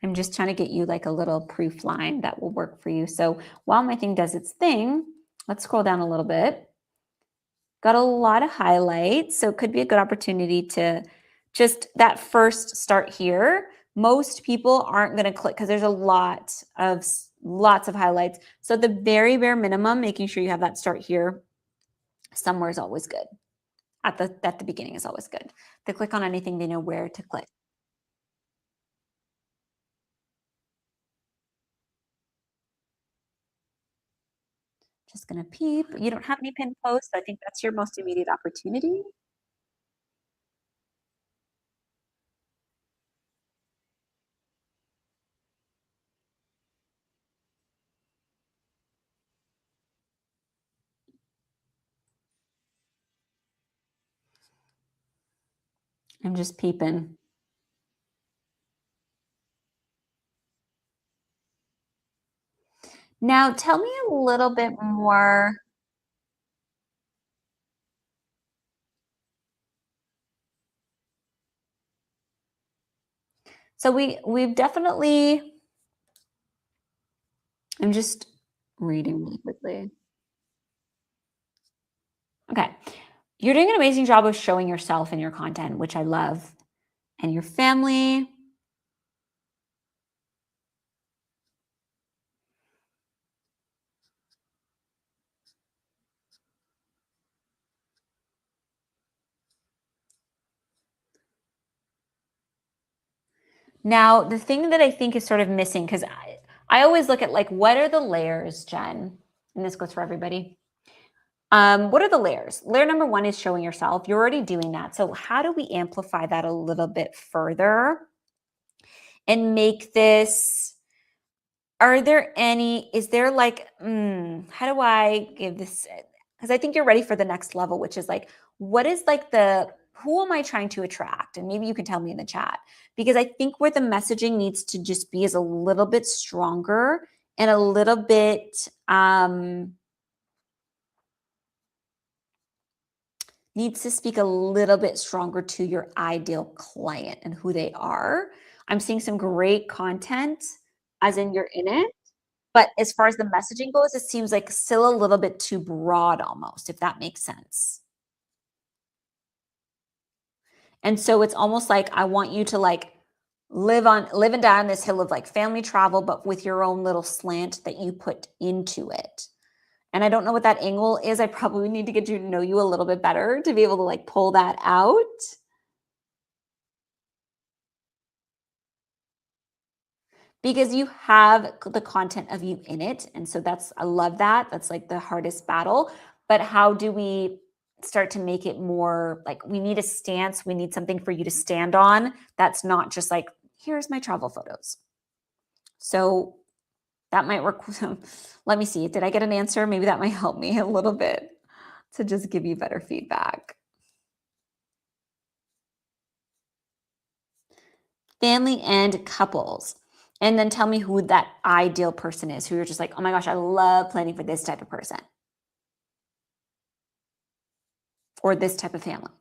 I'm just trying to get you like a little proof line that will work for you. So while my thing does its thing, let's scroll down a little bit. Got a lot of highlights, so it could be a good opportunity to just that first start here, most people aren't going to click because there's lots of highlights. So the very bare minimum, making sure you have that start here somewhere is always good. At the beginning is always good. They click on anything, they know where to click. Just gonna peep. You don't have any pinned posts. I think that's your most immediate opportunity. I'm just peeping. Now tell me a little bit more. So we've definitely I'm just reading really quickly. Okay. You're doing an amazing job of showing yourself in your content, which I love, and your family. Now, the thing that I think is sort of missing, because I always look at like, what are the layers, Jen? And this goes for everybody. What are the layers? Layer number one is showing yourself. You're already doing that. So how do we amplify that a little bit further and make this, is there like, how do I give this? Because I think you're ready for the next level, which is like, what is like who am I trying to attract? And maybe you can tell me in the chat, because I think where the messaging needs to just be is a little bit stronger and a little bit, needs to speak a little bit stronger to your ideal client and who they are. I'm seeing some great content, as in you're in it. But as far as the messaging goes, it seems like still a little bit too broad almost, if that makes sense. And so it's almost like I want you to like live and die on this hill of like family travel, but with your own little slant that you put into it. And I don't know what that angle is. I probably need to get to know you a little bit better to be able to like pull that out. Because you have the content of you in it. And so I love that. That's like the hardest battle. But how do we start to make it more like we need a stance? We need something for you to stand on. That's not just like, here's my travel photos. So that might work. Let me see. Did I get an answer? Maybe that might help me a little bit to just give you better feedback. Family and couples. And then tell me who that ideal person is, who you're just like, oh my gosh, I love planning for this type of person or this type of family.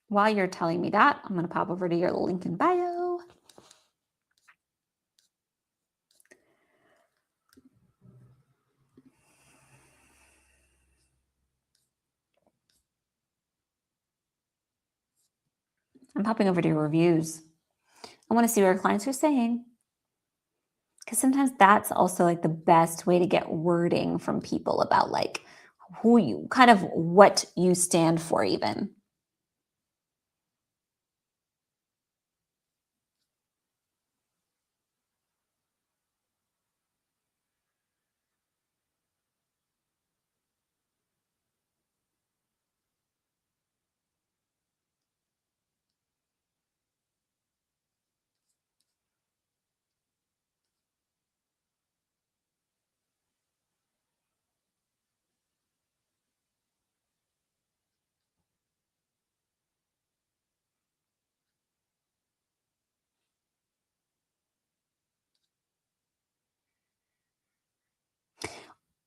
While you're telling me that, I'm going to pop over to your link in bio. I'm popping over to your reviews. I want to see what our clients are saying. Because sometimes that's also like the best way to get wording from people about like who you kind of what you stand for, even.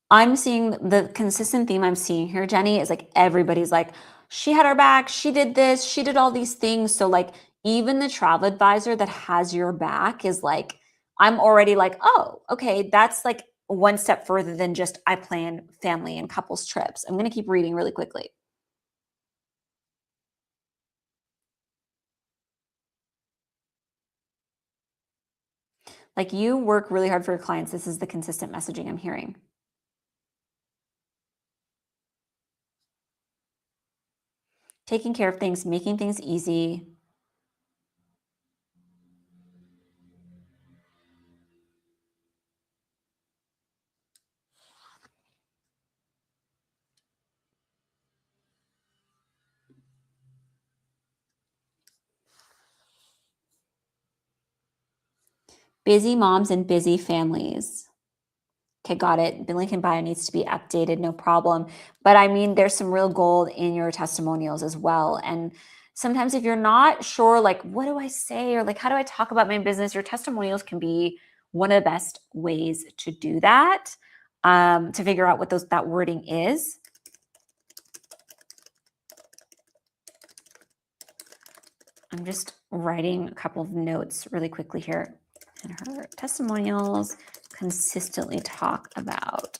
I'm seeing the consistent theme I'm seeing here, Jenny, is like everybody's like, she had our back, she did this, she did all these things. So, like, even the travel advisor that has your back is like, I'm already like, oh, okay, that's like one step further than just I plan family and couples trips. I'm going to keep reading really quickly. Like you work really hard for your clients. This is the consistent messaging I'm hearing. Taking care of things, making things easy. Busy moms and busy families. Okay, got it. The link in bio needs to be updated, no problem. But I mean, there's some real gold in your testimonials as well. And sometimes if you're not sure, like, what do I say? Or like, how do I talk about my business? Your testimonials can be one of the best ways to do that, to figure out what that wording is. I'm just writing a couple of notes really quickly here. And her testimonials consistently talk about.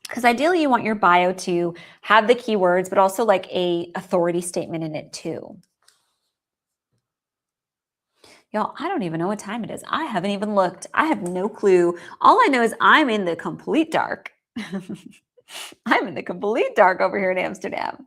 Because ideally you want your bio to have the keywords, but also like a authority statement in it too. Y'all, I don't even know what time it is. I haven't even looked. I have no clue. All I know is I'm in the complete dark. I'm in the complete dark over here in Amsterdam.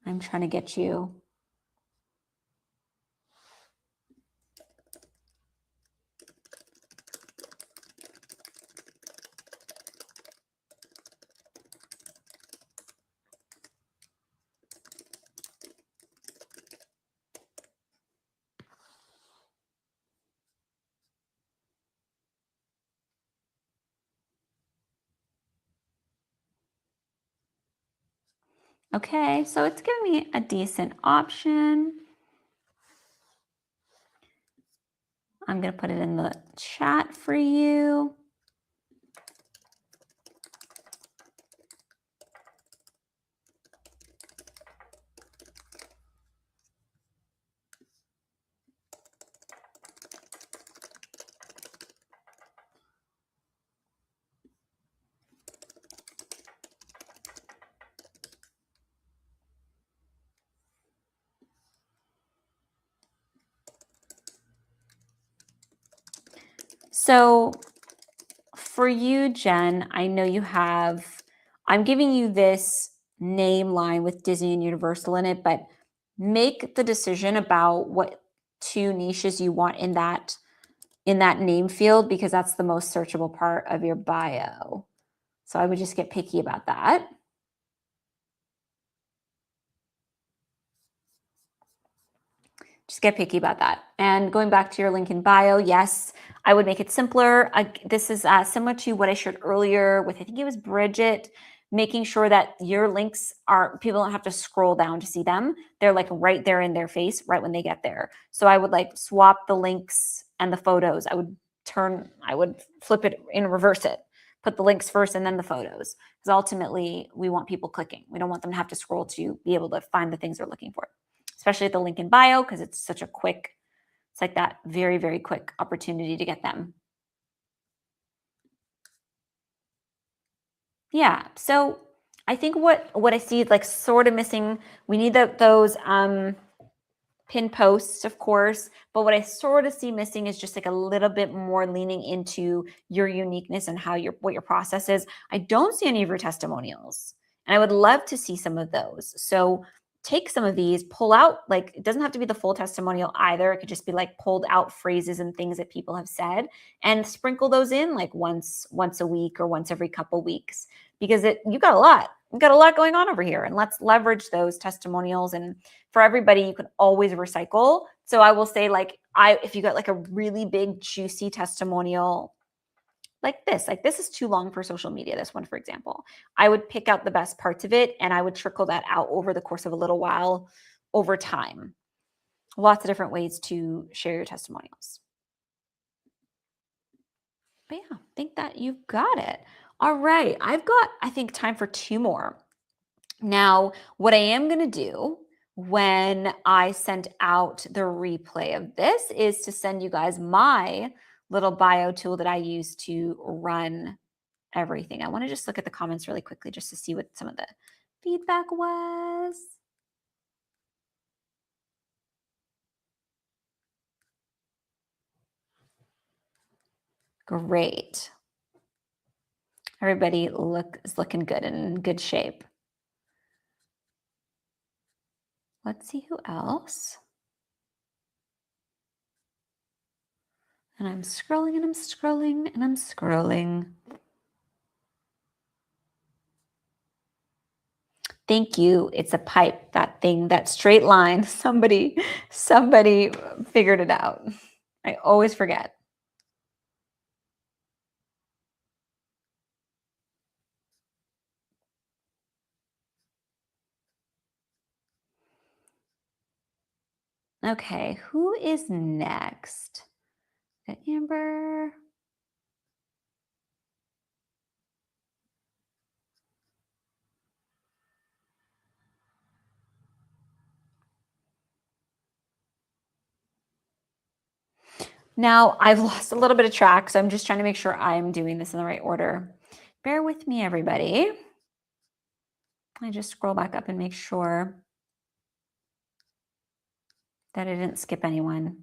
I'm trying to get you. Okay, so it's giving me a decent option. I'm going to put it in the chat for you. So for you, Jen, I know I'm giving you this name line with Disney and Universal in it, but make the decision about what two niches you want in that name field, because that's the most searchable part of your bio. So I would just get picky about that. Just get picky about that. And going back to your link in bio, yes, I would make it simpler. This is similar to what I shared earlier with, I think it was Bridget, making sure that your links people don't have to scroll down to see them. They're like right there in their face right when they get there. So I would like swap the links and the photos. I would flip it and reverse it. Put the links first and then the photos. Because ultimately we want people clicking. We don't want them to have to scroll to be able to find the things they're looking for, especially at the link in bio, because it's like that very, very quick opportunity to get them. Yeah. So I think what I see like sort of missing, we need those pin posts, of course, but what I sort of see missing is just like a little bit more leaning into your uniqueness and what your process is. I don't see any of your testimonials, and I would love to see some of those. So take some of these, pull out, like, it doesn't have to be the full testimonial either. It could just be like pulled out phrases and things that people have said, and sprinkle those in like once a week or once every couple weeks, because you got a lot. You've got a lot going on over here, and let's leverage those testimonials. And for everybody, you can always recycle. So I will say, like, if you got like a really big juicy testimonial like this is too long for social media, this one, for example, I would pick out the best parts of it and I would trickle that out over the course of a little while over time. Lots of different ways to share your testimonials. But yeah, I think that you've got it. All right, I've got, I think, time for 2 more. Now, what I am going to do when I send out the replay of this is to send you guys my little bio tool that I use to run everything. I want to just look at the comments really quickly just to see what some of the feedback was. Great. Everybody is looking good and in good shape. Let's see who else. And I'm scrolling and I'm scrolling and I'm scrolling. Thank you. It's a pipe, that thing, that straight line. Somebody figured it out. I always forget. Okay, who is next? Amber. Now, I've lost a little bit of track, so I'm just trying to make sure I'm doing this in the right order. Bear with me, everybody. I just scroll back up and make sure that I didn't skip anyone.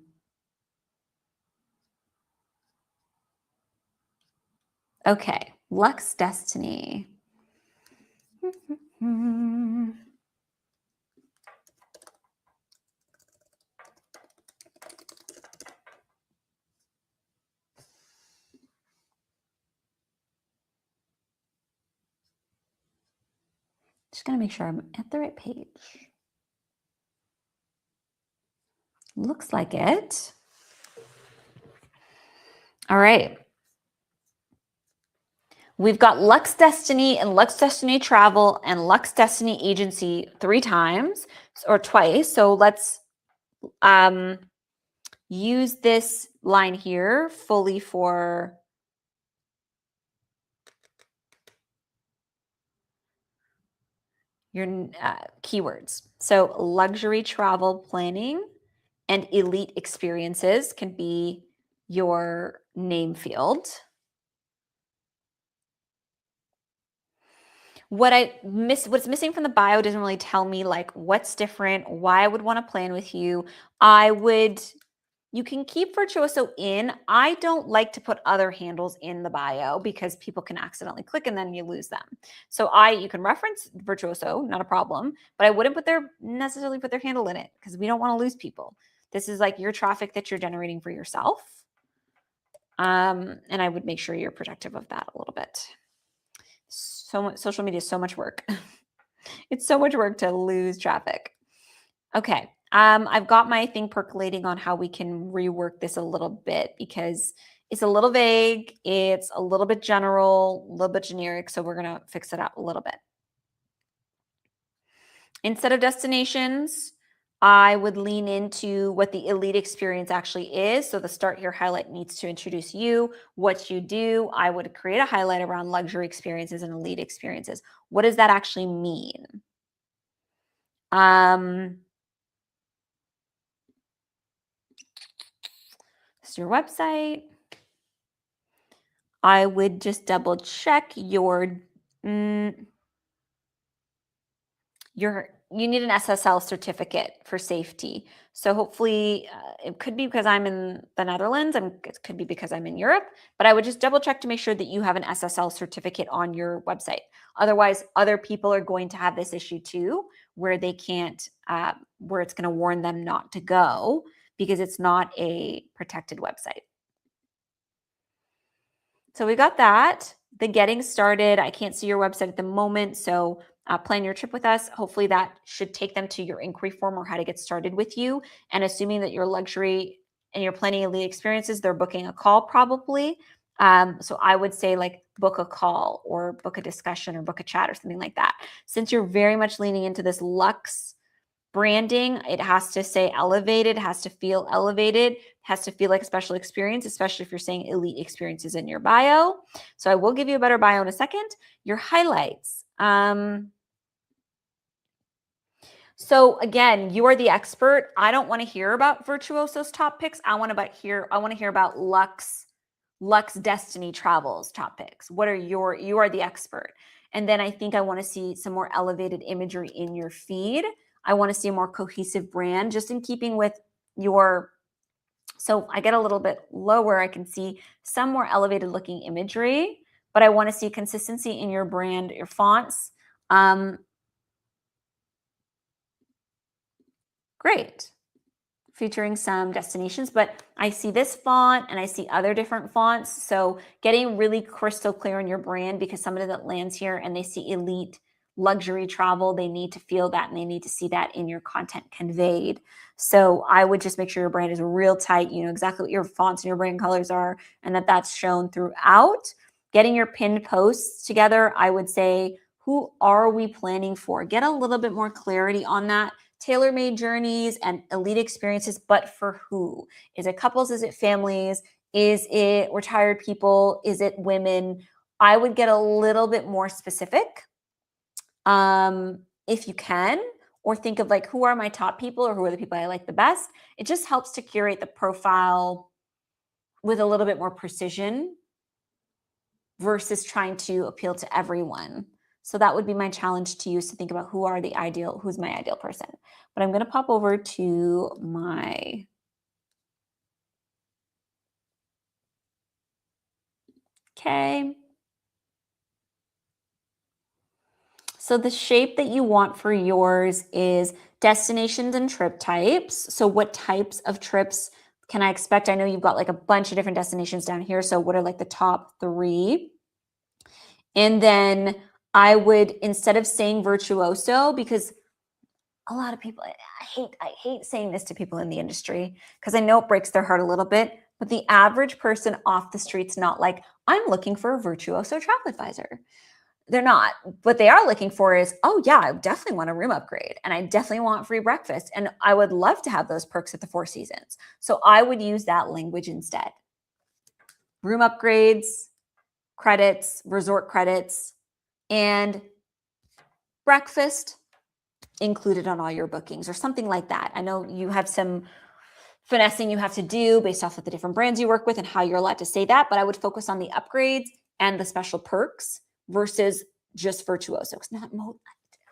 Okay, Lux Destiny. Just gonna make sure I'm at the right page. Looks like it. All right. We've got Lux Destiny and Lux Destiny Travel and Lux Destiny Agency 3 times or twice. So let's use this line here fully for your keywords. So luxury travel planning and elite experiences can be your name field. What's missing from the bio doesn't really tell me like what's different, why I would want to plan with you. You can keep Virtuoso in. I don't like to put other handles in the bio because people can accidentally click and then you lose them. So you can reference Virtuoso, not a problem, but I wouldn't necessarily put their handle in it because we don't want to lose people. This is like your traffic that you're generating for yourself. And I would make sure you're protective of that a little bit. So social media is so much work. It's so much work to lose traffic. Okay. I've got my thing percolating on how we can rework this a little bit because it's a little vague. It's a little bit general, a little bit generic. So we're going to fix it up a little bit. Instead of destinations, I would lean into what the elite experience actually is. So the start here highlight needs to introduce you, what you do. I would create a highlight around luxury experiences and elite experiences. What does that actually mean? This is your website. I would just double check your you need an SSL certificate for safety. So hopefully it could be because I'm in the Netherlands, it could be because I'm in Europe, but I would just double check to make sure that you have an SSL certificate on your website. Otherwise, other people are going to have this issue too, where they can't, where it's going to warn them not to go because it's not a protected website. So we got that. The getting started, I can't see your website at the moment, so plan your trip with us. Hopefully that should take them to your inquiry form or how to get started with you. And assuming that you're luxury and you're planning elite experiences, they're booking a call probably. So I would say like book a call or book a discussion or book a chat or something like that. Since you're very much leaning into this luxe branding, it has to say elevated, has to feel elevated, has to feel like a special experience, especially if you're saying elite experiences in your bio. So I will give you a better bio in a second. Your highlights. So again, you are the expert. I don't want to hear about Virtuoso's top picks. I want to hear about Lux Destiny Travels top picks. You are the expert. And then I think I want to see some more elevated imagery in your feed. I want to see a more cohesive brand, just in keeping with your, so I get a little bit lower, I can see some more elevated looking imagery, but I want to see consistency in your brand, your fonts. Great. Featuring some destinations, but I see this font and I see other different fonts. So getting really crystal clear on your brand, because somebody that lands here and they see elite luxury travel, they need to feel that and they need to see that in your content conveyed. So I would just make sure your brand is real tight. You know exactly what your fonts and your brand colors are and that that's shown throughout. Getting your pinned posts together, I would say, who are we planning for? Get a little bit more clarity on that. Tailor-made journeys and elite experiences, but for who? Is it couples? Is it families? Is it retired people? Is it women? I would get a little bit more specific if you can, or think of like, who are my top people or who are the people I like the best? It just helps to curate the profile with a little bit more precision versus trying to appeal to everyone. So that would be my challenge to you, is to think about who's my ideal person. But I'm going to pop over to my okay. So the shape that you want for yours is destinations and trip types. So what types of trips can I expect? I know you've got like a bunch of different destinations down here. So what are like the top 3? And then I would, instead of saying virtuoso, because a lot of people, I hate saying this to people in the industry because I know it breaks their heart a little bit, but the average person off the street's not like, I'm looking for a virtuoso travel advisor. They're not. What they are looking for is, oh yeah, I definitely want a room upgrade and I definitely want free breakfast. And I would love to have those perks at the Four Seasons. So I would use that language instead. Room upgrades, credits, resort credits, and breakfast included on all your bookings or something like that. I know you have some finessing you have to do based off of the different brands you work with and how you're allowed to say that, but I would focus on the upgrades and the special perks versus just virtuoso. It's not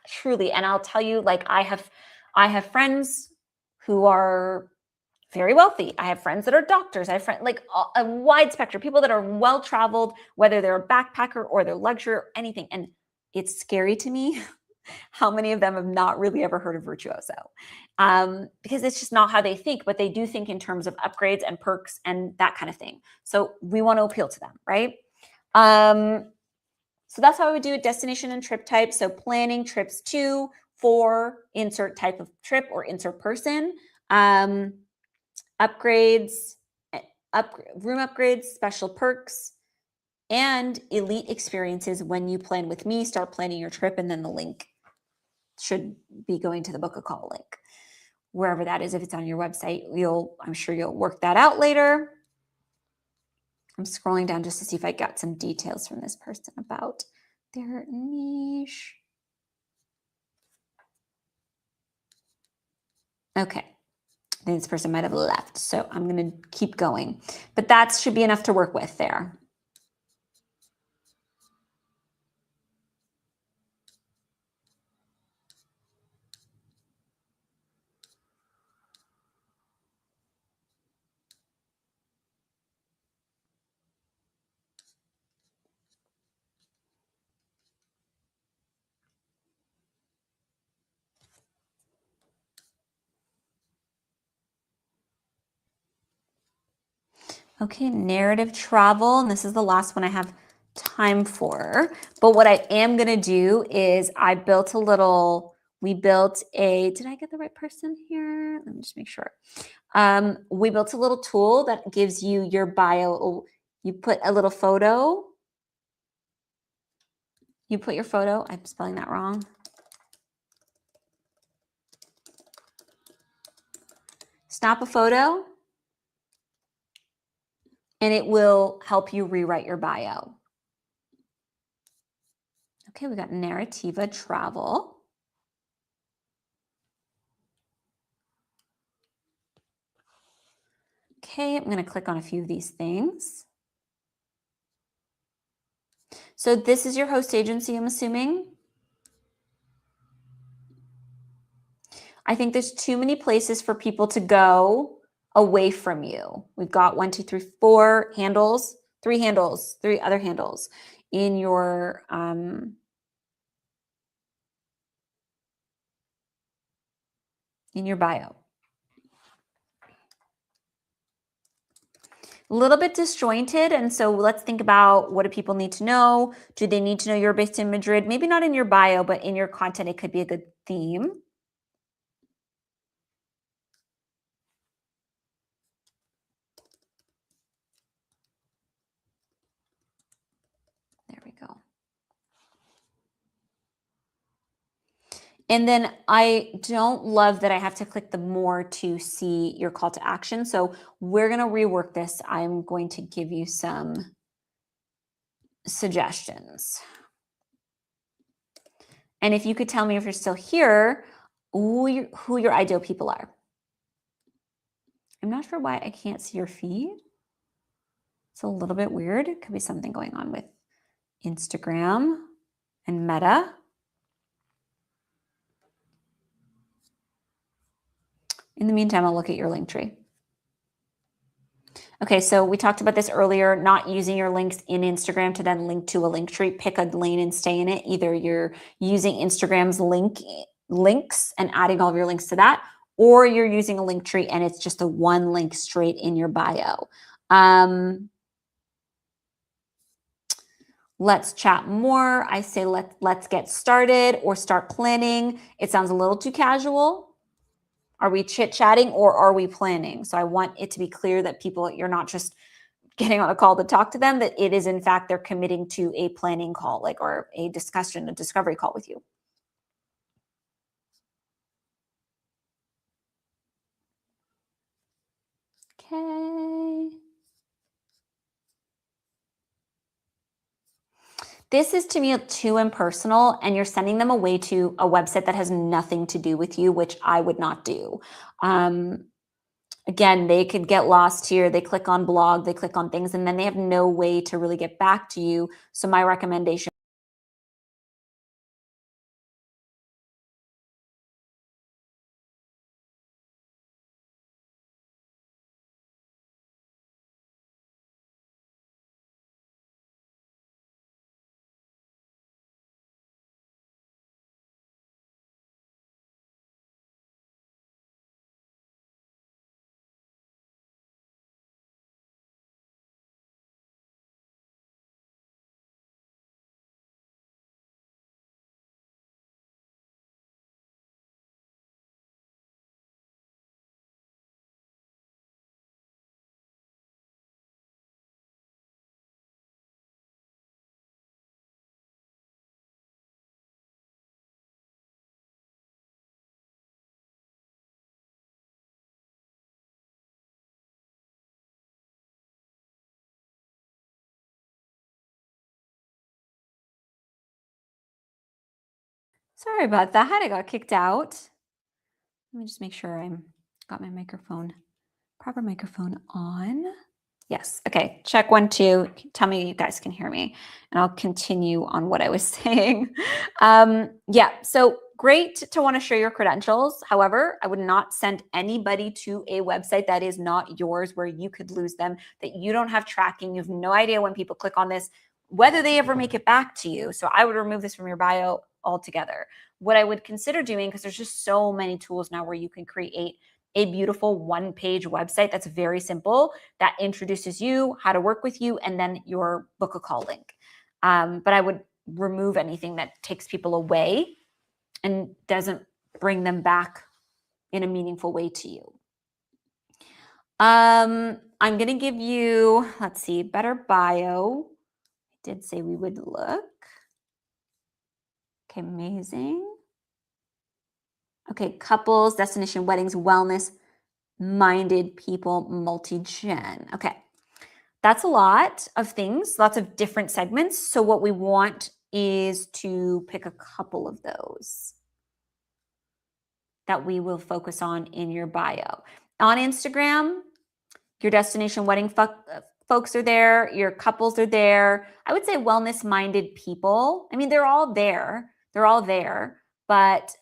truly. And I'll tell you, like I have friends who are very wealthy. I have friends that are doctors. I have friends, like a wide spectrum, people that are well-traveled, whether they're a backpacker or they're luxury or anything. And it's scary to me how many of them have not really ever heard of virtuoso, because it's just not how they think, but they do think in terms of upgrades and perks and that kind of thing. So we want to appeal to them, right? So that's how I would do it, destination and trip type. So planning trips to, for, insert type of trip or insert person, upgrades, room upgrades, special perks, and elite experiences. When you plan with me, start planning your trip, and then the link should be going to the book a call link, wherever that is. If it's on your website, I'm sure you'll work that out later. I'm scrolling down just to see if I got some details from this person about their niche. Okay. I think this person might have left, so I'm going to keep going. But that should be enough to work with there. Okay, narrative travel. And this is the last one I have time for. But what I am going to do is we built did I get the right person here? Let me just make sure. We built a little tool that gives you your bio. You put a little photo. You put your photo. I'm spelling that wrong. Snap a photo, and it will help you rewrite your bio. Okay, we got Narrativa Travel. Okay, I'm going to click on a few of these things. So this is your host agency, I'm assuming. I think there's too many places for people to go away from you. We've got 1, 2, 3, 4 handles, 3 handles, 3 other handles in your bio. A little bit disjointed, and so let's think about, what do people need to know? Do they need to know you're based in Madrid? Maybe not in your bio, but in your content, it could be a good theme. There we go. And then I don't love that I have to click the more to see your call to action. So we're going to rework this. I'm going to give you some suggestions. And if you could tell me, if you're still here, who your ideal people are. I'm not sure why I can't see your feed. It's a little bit weird. It could be something going on with Instagram and Meta. In the meantime, I'll look at your link tree. Okay, so we talked about this earlier, not using your links in Instagram to then link to a link tree. Pick a lane and stay in it. Either you're using Instagram's links and adding all of your links to that, or you're using a link tree and it's just a one link straight in your bio. Let's chat more. I say let's get started or start planning. It sounds a little too casual. Are we chit-chatting or are we planning? So I want it to be clear that you're not just getting on a call to talk to them, that it is in fact they're committing to a planning call, or a discussion, a discovery call with you. Okay. This is, to me, too impersonal, and you're sending them away to a website that has nothing to do with you, which I would not do. Again, they could get lost here. They click on blog, they click on things, and then they have no way to really get back to you. So my recommendation. Sorry about that. I got kicked out. Let me just make sure I've got my proper microphone on. Yes. Okay. Check 1, 2. Tell me you guys can hear me, and I'll continue on what I was saying. Yeah. So great to want to share your credentials. However, I would not send anybody to a website that is not yours, where you could lose them, that you don't have tracking. You have no idea when people click on this, whether they ever make it back to you. So I would remove this from your bio altogether. What I would consider doing, because there's just so many tools now where you can create a beautiful one-page website that's very simple that introduces you, how to work with you, and then your book a call link. But I would remove anything that takes people away and doesn't bring them back in a meaningful way to you. I'm going to give you, let's see, better bio. I did say we would look. Okay, amazing. Okay, couples, destination weddings, wellness, minded people, multi-gen. Okay, that's a lot of things, lots of different segments. So what we want is to pick a couple of those that we will focus on in your bio. On Instagram, your destination wedding folks are there, your couples are there. I would say wellness-minded people. I mean, they're all there. They're all there. But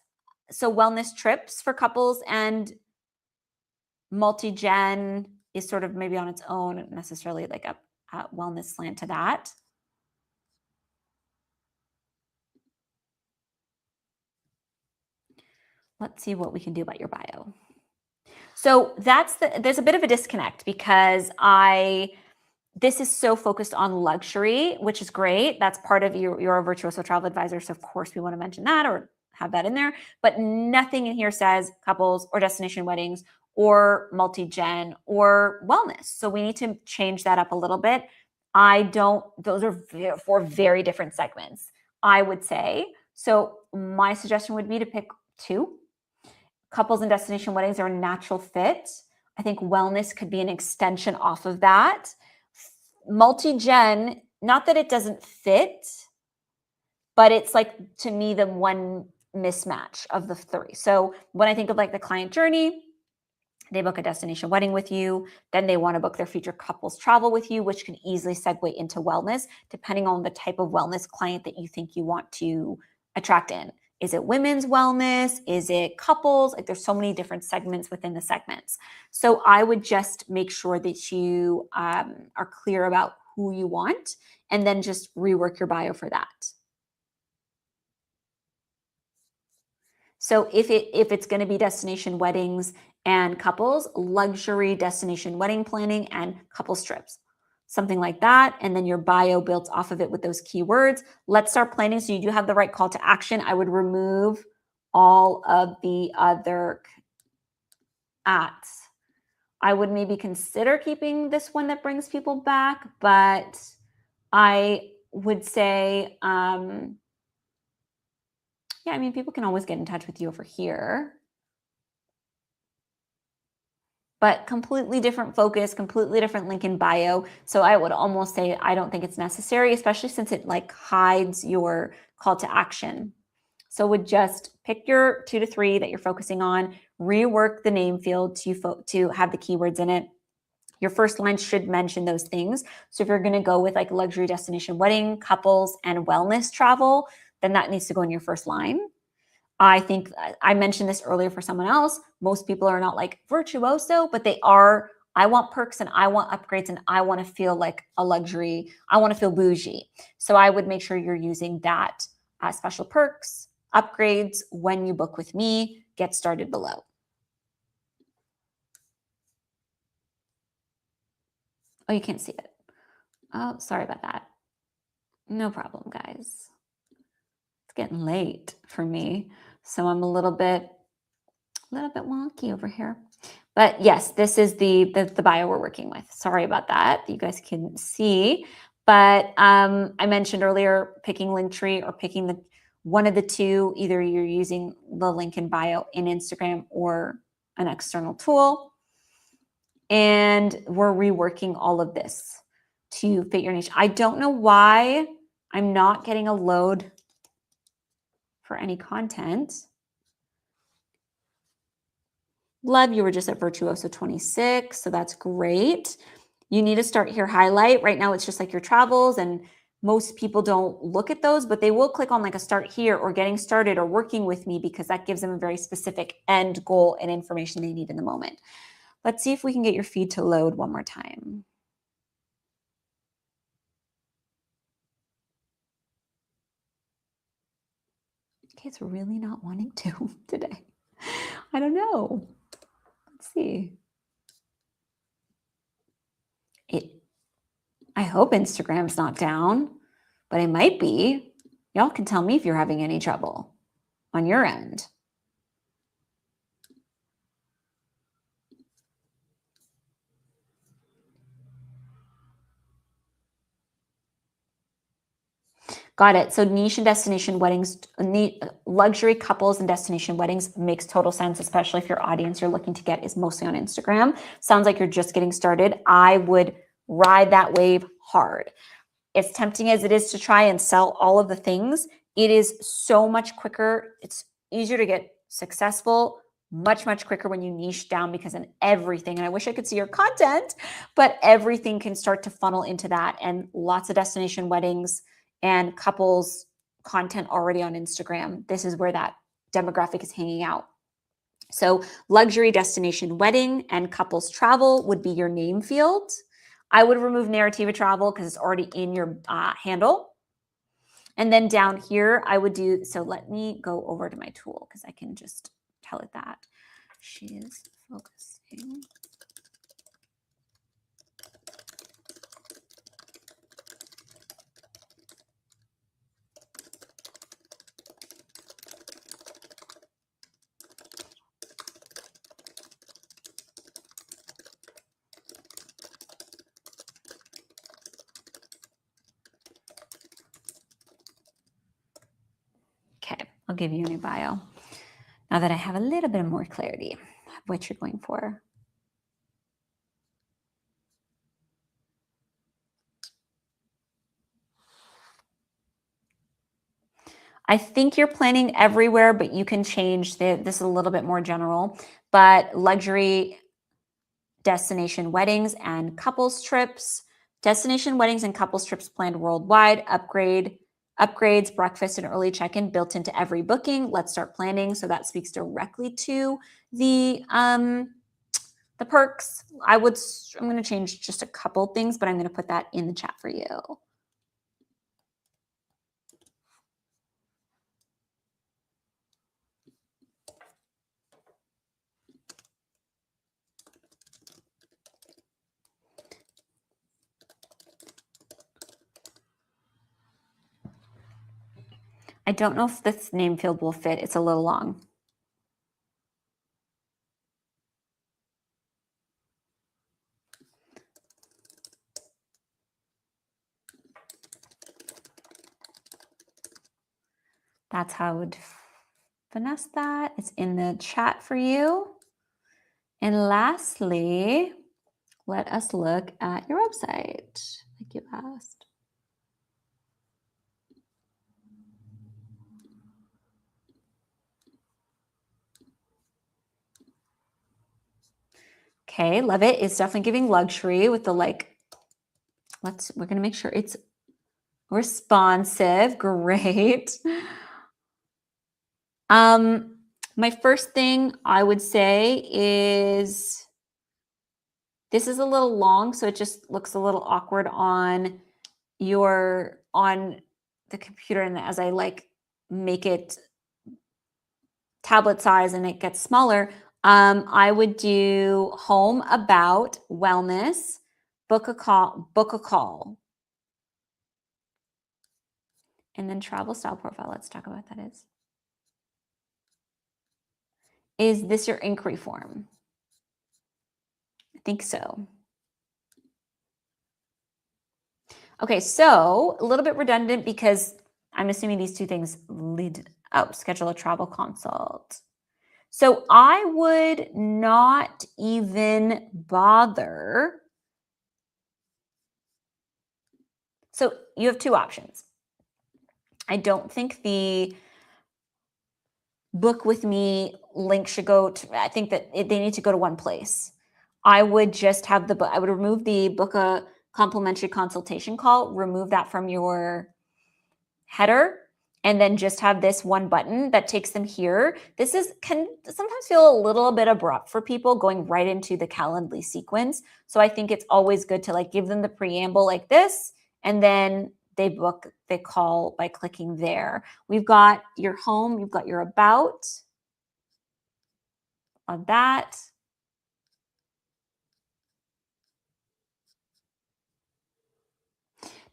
so wellness trips for couples and multi-gen is sort of maybe on its own, necessarily like a wellness slant to that. Let's see what we can do about your bio. So there's a bit of a disconnect because this is so focused on luxury, which is great. That's part of your Virtuoso Travel Advisor. So of course we want to mention that or have that in there, but nothing in here says couples or destination weddings or multi-gen or wellness. So we need to change that up a little bit. Those are four very different segments, I would say. So my suggestion would be to pick two. Couples and destination weddings are a natural fit. I think wellness could be an extension off of that. Multi-gen, not that it doesn't fit, but it's like, to me, the one mismatch of the three. So when I think of like the client journey, they book a destination wedding with you, then they want to book their future couples travel with you, which can easily segue into wellness, depending on the type of wellness client that you think you want to attract in. Is it women's wellness? Is it couples? Like there's so many different segments within the segments. So I would just make sure that you are clear about who you want and then just rework your bio for that. So if it's going to be destination weddings and couples, luxury destination wedding planning and couple trips, something like that. And then your bio builds off of it with those keywords. Let's start planning. So you do have the right call to action. I would remove all of the other ats. I would maybe consider keeping this one that brings people back, but I would say, yeah, I mean, people can always get in touch with you over here. But completely different focus, completely different link in bio. So I would almost say I don't think it's necessary, especially since it like hides your call to action. So would just pick your 2 to 3 that you're focusing on, rework the name field to have the keywords in it. Your first line should mention those things. So if you're going to go with like luxury destination wedding, couples, and wellness travel, then that needs to go in your first line. I think I mentioned this earlier for someone else. Most people are not like virtuoso, but they are. I want perks and I want upgrades and I want to feel like a luxury. I want to feel bougie. So I would make sure you're using that special perks, upgrades when you book with me. Get started below. Oh, you can't see it. Oh, sorry about that. No problem, guys. It's getting late for me, so I'm a little bit wonky over here. But yes, this is the bio we're working with. Sorry about that. You guys couldn't see. But I mentioned earlier picking Linktree or picking one of the two. Either you're using the link in bio in Instagram or an external tool. And we're reworking all of this to fit your niche. I don't know why I'm not getting a load for any content. Love, you were just at Virtuoso 26, so that's great. You need to start here highlight. Right now it's just like your travels, and most people don't look at those, but they will click on like a start here or getting started or working with me because that gives them a very specific end goal and information they need in the moment. Let's see if we can get your feed to load one more time. Okay, it's really not wanting to today. I don't know. Let's see. I hope Instagram's not down, but it might be. Y'all can tell me if you're having any trouble on your end. Got it. So niche and destination weddings, luxury couples and destination weddings makes total sense, especially if your audience you're looking to get is mostly on Instagram. Sounds like you're just getting started. I would ride that wave hard. As tempting as it is to try and sell all of the things, it is so much quicker. It's easier to get successful, much, much quicker when you niche down because in everything, and I wish I could see your content, but everything can start to funnel into that, and lots of destination weddings and couples content already on Instagram. This is where that demographic is hanging out. So luxury destination wedding and couples travel would be your name field. I would remove Narrativa Travel because it's already in your handle. And then down here, I would do, so let me go over to my tool because I can just tell it that. She is focusing. Okay, I'll give you a new bio now that I have a little bit more clarity of what you're going for. I think you're planning everywhere, but you can change this is a little bit more general, but luxury destination weddings and couples trips, destination weddings and couples trips planned worldwide, upgrades, breakfast and early check-in built into every booking. Let's start planning. So that speaks directly to the perks. I'm going to change just a couple things, but I'm going to put that in the chat for you. I don't know if this name field will fit. It's a little long. That's how I would finesse that. It's in the chat for you. And lastly, let us look at your website, like you asked. Okay, love it. It's definitely giving luxury with the we're going to make sure it's responsive. Great. My first thing I would say is this is a little long, so it just looks a little awkward on the computer, and as I make it tablet size and it gets smaller, I would do home, about, wellness, book a call, and then travel style profile. Let's talk about what that is. Is this your inquiry form? I think so. Okay, so a little bit redundant because I'm assuming these two things lead out. Schedule a travel consult. So I would not even bother. So you have two options. I don't think the book with me link should go to, I think that they need to go to one place. I would just have the book. I would remove the book a complimentary consultation call, remove that from your header, and then just have this one button that takes them here. This can sometimes feel a little bit abrupt for people going right into the Calendly sequence. So I think it's always good to give them the preamble like this, and then they book the call by clicking there. We've got your home, you've got your about of that.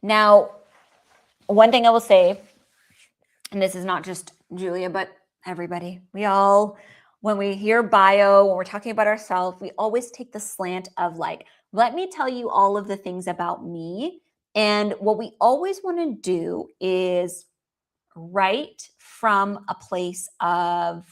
Now, one thing I will say, and this is not just Julia, but everybody, when we hear bio, when we're talking about ourselves, we always take the slant of like, let me tell you all of the things about me. And what we always want to do is write from a place of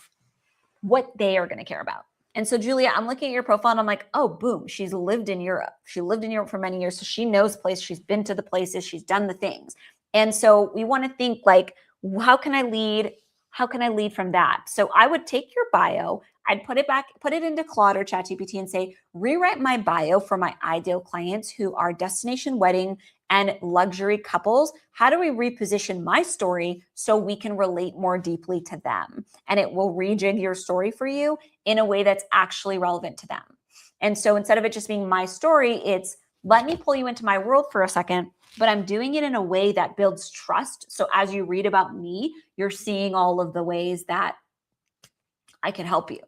what they are going to care about. And so, Julia, I'm looking at your profile and I'm like, oh, boom, she's lived in Europe. She lived in Europe for many years. So she knows places, she's been to the places, she's done the things. And so we want to think like, how can I lead? How can I lead from that? So I would take your bio, I'd put it into Claude or ChatGPT and say, rewrite my bio for my ideal clients who are destination wedding and luxury couples. How do we reposition my story so we can relate more deeply to them? And it will rejig your story for you in a way that's actually relevant to them. And so instead of it just being my story, it's let me pull you into my world for a second, but I'm doing it in a way that builds trust. So as you read about me, you're seeing all of the ways that I can help you.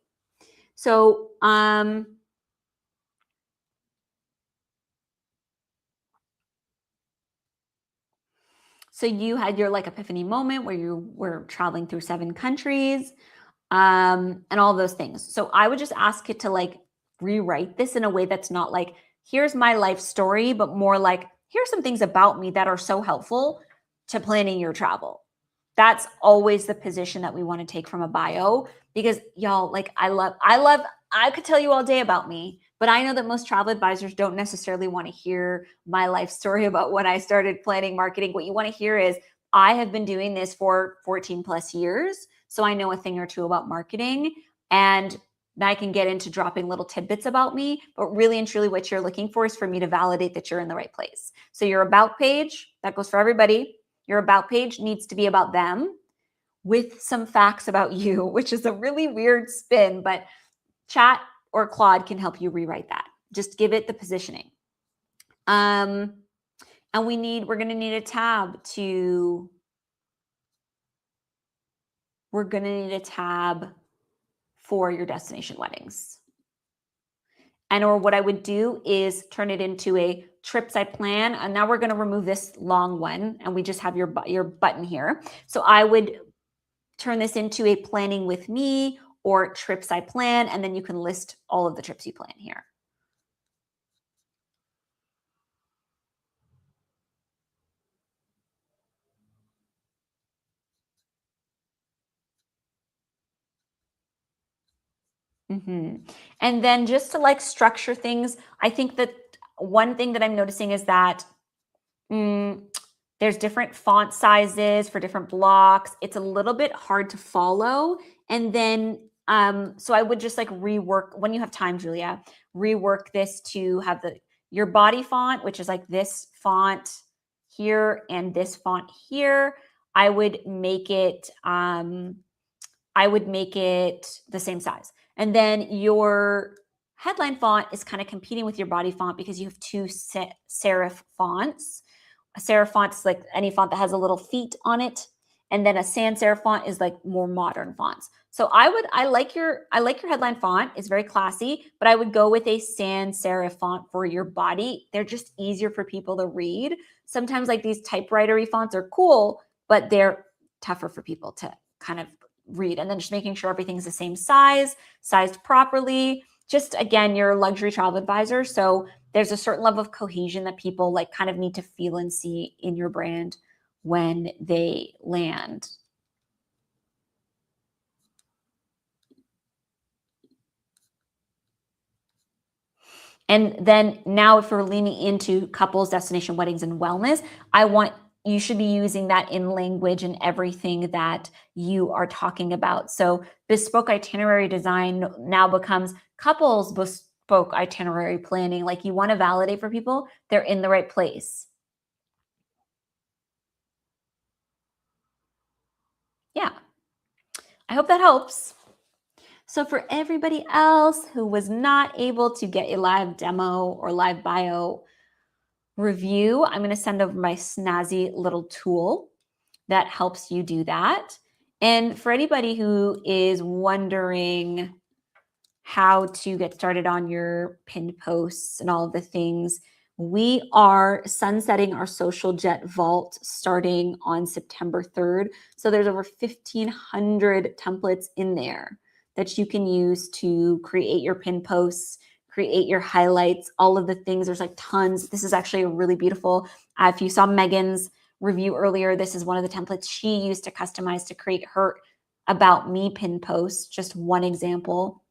So, so you had your like epiphany moment where you were traveling through 7 countries, and all those things. So I would just ask it to like rewrite this in a way that's not like, here's my life story, but more like, here's some things about me that are so helpful to planning your travel. That's always the position that we want to take from a bio, because y'all, like I could tell you all day about me, but I know that most travel advisors don't necessarily want to hear my life story about when I started planning marketing. What you want to hear is, I have been doing this for 14 plus years. So I know a thing or two about marketing, and I can get into dropping little tidbits about me. But really and truly, what you're looking for is for me to validate that you're in the right place. So your about page, that goes for everybody. Your about page needs to be about them with some facts about you, which is a really weird spin, but Chat or Claude can help you rewrite that. Just give it the positioning. And we're going to need a tab for your destination weddings. Or what I would do is turn it into a trips I plan. And now we're going to remove this long one, and we just have your button here. So I would turn this into a planning with me or trips I plan, and then you can list all of the trips you plan here. And then just to like structure things, I think that one thing that I'm noticing is that there's different font sizes for different blocks. It's a little bit hard to follow. And then, so I would just like rework, when you have time, Julia, rework this to have your body font, which is like this font here and this font here. I would make it the same size. And then your headline font is kind of competing with your body font because you have 2 serif fonts. A serif font is like any font that has a little feet on it. And then a sans serif font is like more modern fonts. So I like your headline font. It's very classy, but I would go with a sans serif font for your body. They're just easier for people to read. Sometimes like these typewriter-y fonts are cool, but they're tougher for people to kind of read. And then just making sure everything's the same size, sized properly. Just again, you're a luxury travel advisor. So there's a certain level of cohesion that people like kind of need to feel and see in your brand when they land. And then now if we're leaning into couples, destination weddings, and wellness, you should be using that in language and everything that you are talking about. So bespoke itinerary design now becomes couples bespoke itinerary planning. Like you want to validate for people they're in the right place. Yeah. I hope that helps. So for everybody else who was not able to get a live demo or live bio review, I'm going to send over my snazzy little tool that helps you do that. And for anybody who is wondering how to get started on your pinned posts and all of the things, We are sunsetting our Social Jet Vault starting on September 3rd. So there's over 1,500 templates in there that you can use to create your pin posts, create your highlights, all of the things. There's like tons. This is actually a really beautiful, if you saw Megan's review earlier, this is one of the templates she used to customize to create her About Me pin posts, just one example.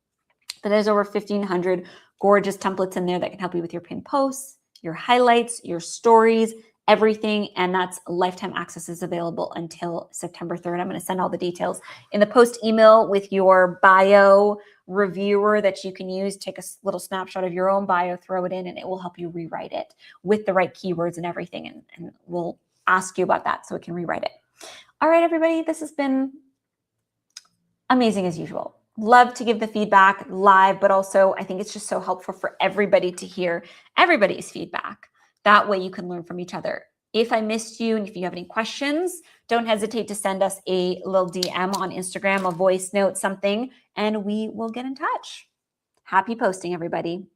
But there's over 1,500 gorgeous templates in there that can help you with your pin posts, your highlights, your stories, everything. And that's lifetime access is available until September 3rd. I'm going to send all the details in the post email with your bio reviewer that you can use. Take a little snapshot of your own bio, throw it in, and it will help you rewrite it with the right keywords and everything. And we'll ask you about that so it can rewrite it. All right, everybody, this has been amazing as usual. Love to give the feedback live, but also I think it's just so helpful for everybody to hear everybody's feedback. That way you can learn from each other. If I missed you and if you have any questions, don't hesitate to send us a little DM on Instagram, a voice note, something, and we will get in touch. Happy posting, everybody.